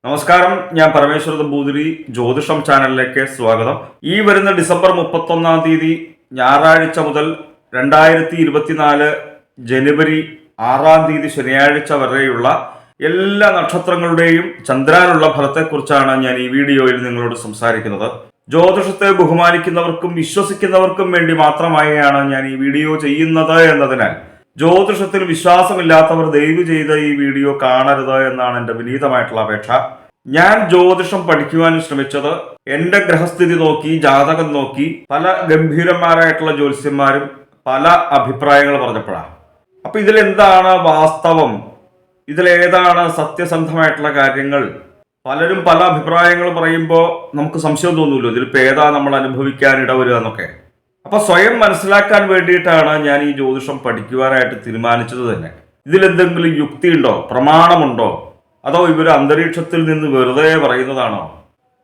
നമസ്കാരം, ഞാൻ പരമേശ്വര നമ്പൂതിരി. ജ്യോതിഷം ചാനലിലേക്ക് സ്വാഗതം. ഈ വരുന്ന ഡിസംബർ 31 ഞായറാഴ്ച മുതൽ 2024 ജനുവരി 6 ശനിയാഴ്ച വരെയുള്ള എല്ലാ നക്ഷത്രങ്ങളുടെയും ചന്ദ്രാനുള്ള ഫലത്തെക്കുറിച്ചാണ് ഞാൻ ഈ വീഡിയോയിൽ നിങ്ങളോട് സംസാരിക്കുന്നത്. ജ്യോതിഷത്തെ ബഹുമാനിക്കുന്നവർക്കും വിശ്വസിക്കുന്നവർക്കും വേണ്ടി മാത്രമായാണ് ഞാൻ ഈ വീഡിയോ ചെയ്യുന്നത് എന്നതിനാൽ ജ്യോതിഷത്തിൽ വിശ്വാസമില്ലാത്തവർ ദയവ് ചെയ്ത് ഈ വീഡിയോ കാണരുത് എന്നാണ് എൻ്റെ വിനീതമായിട്ടുള്ള അപേക്ഷ. ഞാൻ ജ്യോതിഷം പഠിക്കുവാൻ ശ്രമിച്ചത് എൻ്റെ ഗ്രഹസ്ഥിതി നോക്കി, ജാതകം നോക്കി, പല ഗംഭീരന്മാരായിട്ടുള്ള ജ്യോത്സ്യന്മാരും പല അഭിപ്രായങ്ങൾ പറഞ്ഞപ്പോഴാണ്. അപ്പൊ ഇതിലെന്താണ് വാസ്തവം, ഇതിലേതാണ് സത്യസന്ധമായിട്ടുള്ള കാര്യങ്ങൾ? പലരും പല അഭിപ്രായങ്ങൾ പറയുമ്പോൾ നമുക്ക് സംശയം തോന്നുമല്ലോ, ഇതിലിപ്പോൾ ഏതാ നമ്മൾ അനുഭവിക്കാൻ ഇടവരിക എന്നൊക്കെ. അപ്പൊ സ്വയം മനസ്സിലാക്കാൻ വേണ്ടിയിട്ടാണ് ഞാൻ ഈ ജ്യോതിഷം പഠിക്കുവാനായിട്ട് തീരുമാനിച്ചത് തന്നെ. ഇതിലെന്തെങ്കിലും യുക്തിയുണ്ടോ, പ്രമാണമുണ്ടോ, അതോ ഇവർ അന്തരീക്ഷത്തിൽ നിന്ന് വെറുതെ പറയുന്നതാണോ,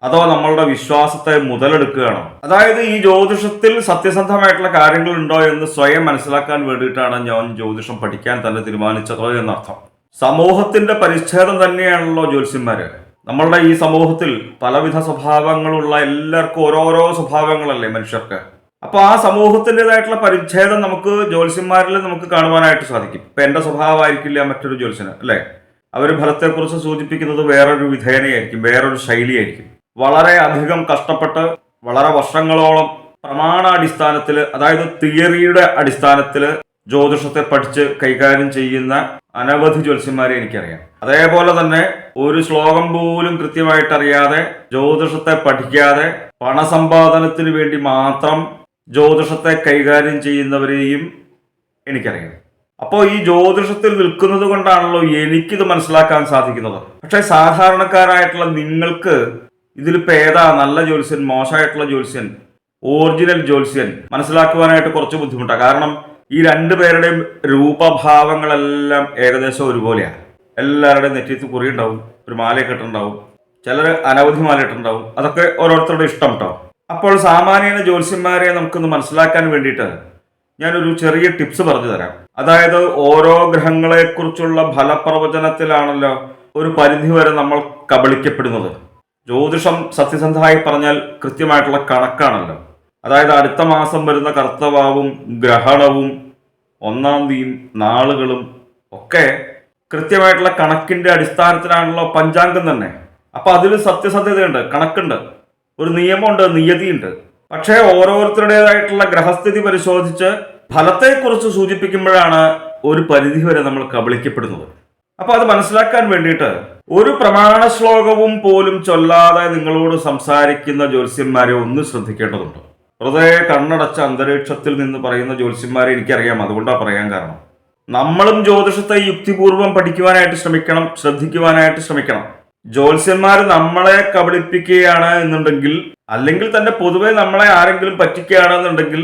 അതോ നമ്മളുടെ വിശ്വാസത്തെ മുതലെടുക്കുകയാണോ? അതായത് ഈ ജ്യോതിഷത്തിൽ സത്യസന്ധമായിട്ടുള്ള കാര്യങ്ങൾ ഉണ്ടോ എന്ന് സ്വയം മനസ്സിലാക്കാൻ വേണ്ടിയിട്ടാണ് ഞാൻ ജ്യോതിഷം പഠിക്കാൻ തന്നെ തീരുമാനിച്ചതോ എന്നർത്ഥം. സമൂഹത്തിന്റെ പരിച്ഛേദം തന്നെയാണല്ലോ ജ്യോത്സ്യന്മാര്. നമ്മളുടെ ഈ സമൂഹത്തിൽ പലവിധ സ്വഭാവങ്ങളുള്ള എല്ലാവർക്കും ഓരോരോ സ്വഭാവങ്ങളല്ലേ മനുഷ്യർക്ക്. അപ്പൊ ആ സമൂഹത്തിൻ്റെതായിട്ടുള്ള പരിച്ഛേദം നമുക്ക് ജ്യോത്സ്യന്മാരിൽ നമുക്ക് കാണുവാനായിട്ട് സാധിക്കും. ഇപ്പൊ എന്റെ സ്വഭാവമായിരിക്കില്ല മറ്റൊരു ജ്യോത്സ്യന്, അല്ലെ? അവർ ഫലത്തെക്കുറിച്ച് സൂചിപ്പിക്കുന്നത് വേറൊരു വിധേനയായിരിക്കും, വേറൊരു ശൈലിയായിരിക്കും. വളരെ അധികം കഷ്ടപ്പെട്ട് വളരെ വർഷങ്ങളോളം പ്രമാണാടിസ്ഥാനത്തിൽ, അതായത് തിയറിയുടെ അടിസ്ഥാനത്തിൽ ജ്യോതിഷത്തെ പഠിച്ച് കൈകാര്യം ചെയ്യുന്ന അനവധി ജ്യോത്സ്യന്മാരെ എനിക്കറിയാം. അതേപോലെ തന്നെ ഒരു ശ്ലോകം പോലും കൃത്യമായിട്ട് അറിയാതെ, ജ്യോതിഷത്തെ പഠിക്കാതെ പണസമ്പാദനത്തിന് വേണ്ടി മാത്രം ജ്യോതിഷത്തെ കൈകാര്യം ചെയ്യുന്നവരെയും എനിക്കറിയാം. അപ്പോൾ ഈ ജ്യോതിഷത്തിൽ നിൽക്കുന്നത് കൊണ്ടാണല്ലോ എനിക്കിത് മനസ്സിലാക്കാൻ സാധിക്കുന്നത്. പക്ഷെ സാധാരണക്കാരായിട്ടുള്ള നിങ്ങൾക്ക് ഇതിലിപ്പോൾ ഏതാ നല്ല ജ്യോത്സ്യൻ, മോശമായിട്ടുള്ള ജ്യോത്സ്യൻ, ഒറിജിനൽ ജ്യോത്സ്യൻ മനസ്സിലാക്കുവാനായിട്ട് കുറച്ച് ബുദ്ധിമുട്ടാണ്. കാരണം ഈ രണ്ടുപേരുടെയും രൂപഭാവങ്ങളെല്ലാം ഏകദേശം ഒരുപോലെയാണ്. എല്ലാവരുടെയും നെറ്റിത്ത് കുറി ഉണ്ടാവും, ഒരു മാലയൊക്കെ ഇട്ടുണ്ടാവും, ചിലർ അനവധി മാല ഇട്ടുണ്ടാവും. അതൊക്കെ ഓരോരുത്തരുടെ ഇഷ്ടം കേട്ടോ. അപ്പോൾ സാമാന്യന ജ്യോത്സ്യന്മാരെ നമുക്കൊന്ന് മനസ്സിലാക്കാൻ വേണ്ടിയിട്ട് ഞാനൊരു ചെറിയ ടിപ്സ് പറഞ്ഞു തരാം. അതായത് ഓരോ ഗ്രഹങ്ങളെക്കുറിച്ചുള്ള ഫലപ്രവചനത്തിലാണല്ലോ ഒരു പരിധിവരെ നമ്മൾ കബളിക്കപ്പെടുന്നത്. ജ്യോതിഷം സത്യസന്ധമായി പറഞ്ഞാൽ കൃത്യമായിട്ടുള്ള കണക്കാണല്ലോ. അതായത് അടുത്ത മാസം വരുന്ന കർത്തവാവും ഗ്രഹണവും 1-ാം തീയതിയും നാളുകളും ഒക്കെ കൃത്യമായിട്ടുള്ള കണക്കിന്റെ അടിസ്ഥാനത്തിലാണല്ലോ പഞ്ചാംഗം തന്നെ. അപ്പൊ അതിൽ സത്യസന്ധതയുണ്ട്, കണക്കുണ്ട്, ഒരു നിയമമുണ്ട്, നിയതിയുണ്ട്. പക്ഷേ ഓരോരുത്തരുടേതായിട്ടുള്ള ഗ്രഹസ്ഥിതി പരിശോധിച്ച് ഫലത്തെക്കുറിച്ച് സൂചിപ്പിക്കുമ്പോഴാണ് ഒരു പരിധിവരെ നമ്മൾ കബളിക്കപ്പെടുന്നത്. അപ്പൊ അത് മനസ്സിലാക്കാൻ വേണ്ടിയിട്ട് ഒരു പ്രമാണ ശ്ലോകവും പോലും ചൊല്ലാതെ നിങ്ങളോട് സംസാരിക്കുന്ന ജ്യോത്സ്യന്മാരെ ഒന്ന് ശ്രദ്ധിക്കേണ്ടതുണ്ട്. വെറുതെ കണ്ണടച്ച അന്തരീക്ഷത്തിൽ നിന്ന് പറയുന്ന ജ്യോത്സ്യന്മാരെ എനിക്കറിയാം, അതുകൊണ്ടാണ് പറയാൻ കാരണം. നമ്മളും ജ്യോതിഷത്തെ യുക്തിപൂർവം പഠിക്കുവാനായിട്ട് ശ്രമിക്കണം, ശ്രദ്ധിക്കുവാനായിട്ട് ശ്രമിക്കണം. ജ്യോത്സ്യന്മാർ നമ്മളെ കബളിപ്പിക്കുകയാണ് എന്നുണ്ടെങ്കിൽ, അല്ലെങ്കിൽ തന്നെ പൊതുവെ നമ്മളെ ആരെങ്കിലും പറ്റിക്കുകയാണെന്നുണ്ടെങ്കിൽ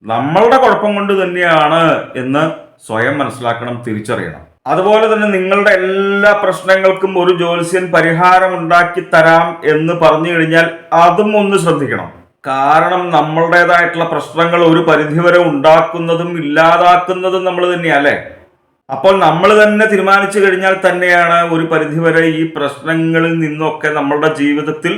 നമ്മളുടെ കുഴപ്പം കൊണ്ട് തന്നെയാണ് എന്ന് സ്വയം മനസ്സിലാക്കണം, തിരിച്ചറിയണം. അതുപോലെ തന്നെ നിങ്ങളുടെ എല്ലാ പ്രശ്നങ്ങൾക്കും ഒരു ജ്യോത്സ്യൻ പരിഹാരം ഉണ്ടാക്കി തരാം എന്ന് പറഞ്ഞു കഴിഞ്ഞാൽ അതും ഒന്ന് ശ്രദ്ധിക്കണം. കാരണം നമ്മളുടേതായിട്ടുള്ള പ്രശ്നങ്ങൾ ഒരു പരിധിവരെ ഉണ്ടാക്കുന്നതും ഇല്ലാതാക്കുന്നതും നമ്മൾ തന്നെയല്ലേ. അപ്പോൾ നമ്മൾ തന്നെ തീരുമാനിച്ചു കഴിഞ്ഞാൽ തന്നെയാണ് ഒരു പരിധിവരെ ഈ പ്രശ്നങ്ങളിൽ നിന്നൊക്കെ നമ്മളുടെ ജീവിതത്തിൽ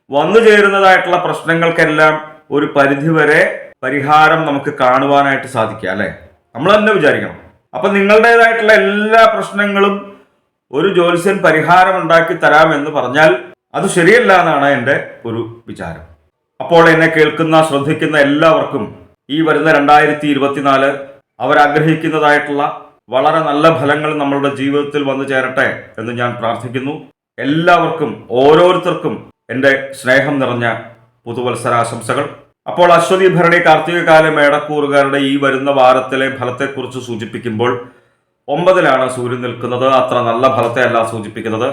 വന്നു ചേരുന്നതായിട്ടുള്ള പ്രശ്നങ്ങൾക്കെല്ലാം ഒരു പരിധിവരെ പരിഹാരം നമുക്ക് കാണുവാനായിട്ട് സാധിക്കുക, അല്ലെ? നമ്മൾ തന്നെ വിചാരിക്കണം. അപ്പൊ നിങ്ങളുടേതായിട്ടുള്ള എല്ലാ പ്രശ്നങ്ങളും ഒരു ജ്യോത്സ്യൻ പരിഹാരം ഉണ്ടാക്കി തരാമെന്ന് പറഞ്ഞാൽ അത് ശരിയല്ല എന്നാണ് എൻ്റെ ഒരു വിചാരം. അപ്പോൾ എന്നെ കേൾക്കുന്ന, ശ്രദ്ധിക്കുന്ന എല്ലാവർക്കും ഈ വരുന്ന 2024 അവരാഗ്രഹിക്കുന്നതായിട്ടുള്ള വളരെ നല്ല ഫലങ്ങൾ നമ്മളുടെ ജീവിതത്തിൽ വന്നു ചേരട്ടെ എന്ന് ഞാൻ പ്രാർത്ഥിക്കുന്നു. എല്ലാവർക്കും, ഓരോരുത്തർക്കും എൻ്റെ സ്നേഹം നിറഞ്ഞ പുതുവത്സരാശംസകൾ. അപ്പോൾ അശ്വതി ഭരണി കാർത്തികകാല മേടക്കൂറുകാരുടെ ഈ വരുന്ന വാരത്തിലെ ഫലത്തെക്കുറിച്ച് സൂചിപ്പിക്കുമ്പോൾ 9-ലാണ് സൂര്യൻ നിൽക്കുന്നത്. അത്ര നല്ല ഫലത്തെ അല്ല സൂചിപ്പിക്കുന്നത്.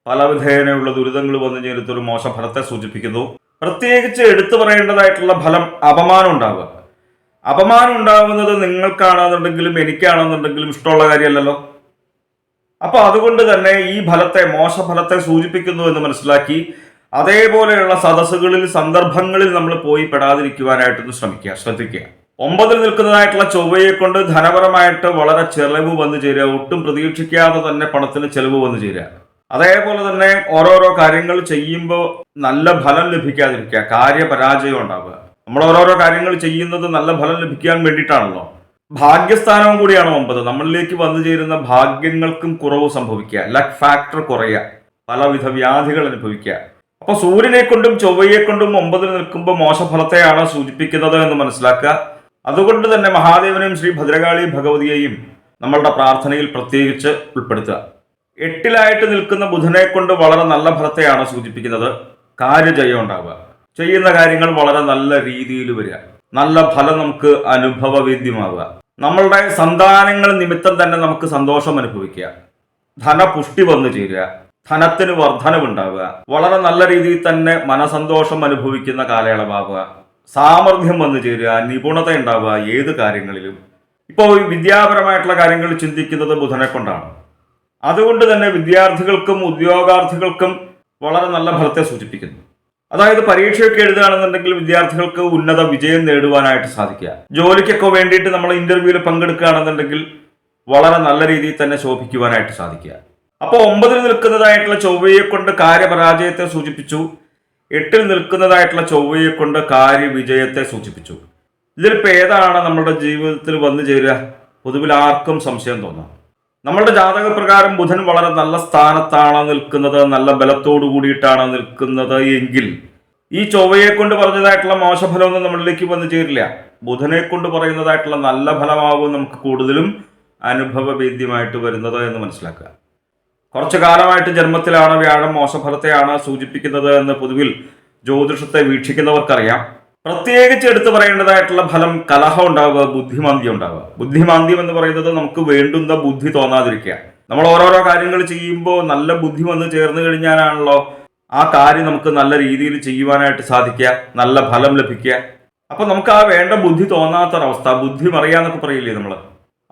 പലവിധേനയുള്ള ദുരിതങ്ങൾ വന്നു ചേരുത്തൊരു മോശ ഫലത്തെ സൂചിപ്പിക്കുന്നു. പ്രത്യേകിച്ച് എടുത്തു പറയേണ്ടതായിട്ടുള്ള ഫലം അപമാനം ഉണ്ടാവുക. അപമാനം ഉണ്ടാവുന്നത് നിങ്ങൾക്കാണെന്നുണ്ടെങ്കിലും എനിക്കാണെന്നുണ്ടെങ്കിലും ഇഷ്ടമുള്ള കാര്യമല്ലല്ലോ. അപ്പൊ അതുകൊണ്ട് തന്നെ ഈ ഫലത്തെ, മോശഫലത്തെ സൂചിപ്പിക്കുന്നു എന്ന് മനസ്സിലാക്കി അതേപോലെയുള്ള സദസ്സുകളിൽ, സന്ദർഭങ്ങളിൽ നമ്മൾ പോയി പെടാതിരിക്കുവാനായിട്ടൊന്ന് ശ്രദ്ധിക്കുക. 9-ൽ നിൽക്കുന്നതായിട്ടുള്ള ചൊവ്വയെ കൊണ്ട് ധനപരമായിട്ട് വളരെ ചെലവ് വന്നു ചേരുക, ഒട്ടും പ്രതീക്ഷിക്കാതെ തന്നെ പണത്തിന് ചെലവ് വന്നു ചേരുക. അതേപോലെ തന്നെ ഓരോരോ കാര്യങ്ങൾ ചെയ്യുമ്പോൾ നല്ല ഫലം ലഭിക്കാതിരിക്കുക, കാര്യപരാജയം ഉണ്ടാവുക. നമ്മൾ ഓരോരോ കാര്യങ്ങൾ ചെയ്യുന്നത് നല്ല ഫലം ലഭിക്കാൻ വേണ്ടിയിട്ടാണല്ലോ. ഭാഗ്യസ്ഥാനവും കൂടിയാണ് 9. നമ്മളിലേക്ക് വന്നു ചേരുന്ന ഭാഗ്യങ്ങൾക്കും കുറവ് സംഭവിക്കുക, ലക്ക് ഫാക്ടർ കുറയുക, പലവിധ വ്യാധികൾ അനുഭവിക്കുക. അപ്പൊ സൂര്യനെ കൊണ്ടും ചൊവ്വയെ കൊണ്ടും 9 നിൽക്കുമ്പോൾ മോശഫലത്തെയാണ് സൂചിപ്പിക്കുന്നത് എന്ന് മനസ്സിലാക്കുക. അതുകൊണ്ട് തന്നെ മഹാദേവനെയും ശ്രീ ഭദ്രകാളി ഭഗവതിയെയും നമ്മളുടെ പ്രാർത്ഥനയിൽ പ്രത്യേകിച്ച് ഉൾപ്പെടുത്തുക. 8 നിൽക്കുന്ന ബുധനെ കൊണ്ട് വളരെ നല്ല ഫലത്തെയാണ് സൂചിപ്പിക്കുന്നത്. കാര്യജയം ഉണ്ടാവുക, ചെയ്യുന്ന കാര്യങ്ങൾ വളരെ നല്ല രീതിയിൽ വരിക, നല്ല ഫലം നമുക്ക് അനുഭവവേദ്യമാവുക, നമ്മളുടെ സന്താനങ്ങൾ നിമിത്തം തന്നെ നമുക്ക് സന്തോഷം അനുഭവിക്കുക, ധനപുഷ്ടി വന്നു ചേരുക, ധനത്തിന് വർധനവുണ്ടാവുക, വളരെ നല്ല രീതിയിൽ തന്നെ മനസന്തോഷം അനുഭവിക്കുന്ന കാലയളവാവുക, സാമർഥ്യം വന്നു ചേരുക, നിപുണത ഉണ്ടാവുക ഏത് കാര്യങ്ങളിലും. ഇപ്പോൾ വിദ്യാപരമായിട്ടുള്ള കാര്യങ്ങൾ ചിന്തിക്കുന്നത് ബുധനെ കൊണ്ടാണ്. അതുകൊണ്ട് തന്നെ വിദ്യാർത്ഥികൾക്കും ഉദ്യോഗാർത്ഥികൾക്കും വളരെ നല്ല ഫലത്തെ സൂചിപ്പിക്കുന്നു. അതായത് പരീക്ഷയൊക്കെ എഴുതുകയാണെന്നുണ്ടെങ്കിൽ വിദ്യാർത്ഥികൾക്ക് ഉന്നത വിജയം നേടുവാനായിട്ട് സാധിക്കുക. ജോലിക്കൊക്കെ വേണ്ടിയിട്ട് നമ്മൾ ഇന്റർവ്യൂവിൽ പങ്കെടുക്കുകയാണെന്നുണ്ടെങ്കിൽ വളരെ നല്ല രീതിയിൽ തന്നെ ശോഭിക്കുവാനായിട്ട് സാധിക്കുക. അപ്പോൾ 9 നിൽക്കുന്നതായിട്ടുള്ള ചൊവ്വയെ കൊണ്ട് കാര്യപരാജയത്തെ സൂചിപ്പിച്ചു, 8 നിൽക്കുന്നതായിട്ടുള്ള ചൊവ്വയെ കൊണ്ട് കാര്യവിജയത്തെ സൂചിപ്പിച്ചു. ഇതിലിപ്പോൾ ഏതാണ് നമ്മുടെ ജീവിതത്തിൽ വന്നു ചേരുക? പൊതുവിൽ ആർക്കും സംശയം തോന്നാം. നമ്മളുടെ ജാതകപ്രകാരം ബുധൻ വളരെ നല്ല സ്ഥാനത്താണ് നിൽക്കുന്നത്, നല്ല ബലത്തോടു കൂടിയിട്ടാണ് നിൽക്കുന്നത് എങ്കിൽ ഈ ചൊവ്വയെ കൊണ്ട് പറഞ്ഞതായിട്ടുള്ള മോശഫലമൊന്നും നമ്മളിലേക്ക് വന്നു ചേരില്ല. ബുധനെ കൊണ്ട് പറയുന്നതായിട്ടുള്ള നല്ല ഫലമാവും നമുക്ക് കൂടുതലും അനുഭവവേദ്യമായിട്ട് വരുന്നത് എന്ന് മനസ്സിലാക്കുക. കുറച്ചു കാലമായിട്ട് ജന്മത്തിലാണ് വ്യാഴം മോശഫലത്തെയാണ് സൂചിപ്പിക്കുന്നത് എന്ന് പൊതുവിൽ ജ്യോതിഷത്തെ വീക്ഷിക്കുന്നവർക്കറിയാം. പ്രത്യേകിച്ച് എടുത്തു പറയേണ്ടതായിട്ടുള്ള ഫലം കലഹം ഉണ്ടാവുക, ബുദ്ധിമാന്ദ്യം ഉണ്ടാവുക. ബുദ്ധിമാന്ദ്യം എന്ന് പറയുന്നത് നമുക്ക് വേണ്ടുന്ന ബുദ്ധി തോന്നാതിരിക്കുക. നമ്മൾ ഓരോരോ കാര്യങ്ങൾ ചെയ്യുമ്പോൾ നല്ല ബുദ്ധി വന്ന് ചേർന്ന് കഴിഞ്ഞാലാണല്ലോ ആ കാര്യം നമുക്ക് നല്ല രീതിയിൽ ചെയ്യുവാനായിട്ട് സാധിക്കുക, നല്ല ഫലം ലഭിക്കുക. അപ്പൊ നമുക്ക് ആ വേണ്ട ബുദ്ധി തോന്നാത്തൊരവസ്ഥ, ബുദ്ധി മറിയാന്നൊക്കെ പറയില്ലേ നമ്മൾ.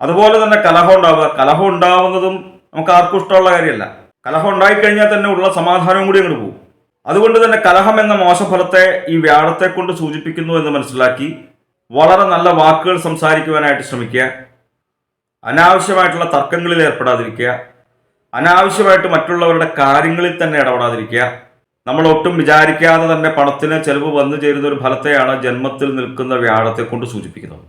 അതുപോലെ തന്നെ കലഹം ഉണ്ടാവുക. കലഹം ഉണ്ടാവുന്നതും നമുക്ക് ആർക്കും ഇഷ്ടമുള്ള കാര്യമല്ല. കലഹം ഉണ്ടായിക്കഴിഞ്ഞാൽ തന്നെ ഉള്ള സമാധാനവും കൂടി അങ്ങോട്ട് പോകും. അതുകൊണ്ട് തന്നെ കലഹം എന്ന മോശഫലത്തെ ഈ വ്യാഴത്തെ കൊണ്ട് സൂചിപ്പിക്കുന്നു എന്ന് മനസ്സിലാക്കി വളരെ നല്ല വാക്കുകൾ സംസാരിക്കുവാനായിട്ട് ശ്രമിക്കുക, അനാവശ്യമായിട്ടുള്ള തർക്കങ്ങളിൽ ഏർപ്പെടാതിരിക്കുക, അനാവശ്യമായിട്ട് മറ്റുള്ളവരുടെ കാര്യങ്ങളിൽ തന്നെ ഇടപെടാതിരിക്കുക. നമ്മൾ ഒട്ടും വിചാരിക്കാതെ തന്നെ പണത്തിന് ചെലവ് വന്നു ചേരുന്ന ഒരു ഫലത്തെയാണ് ജന്മത്തിൽ നിൽക്കുന്ന വ്യാഴത്തെ കൊണ്ട് സൂചിപ്പിക്കുന്നത്.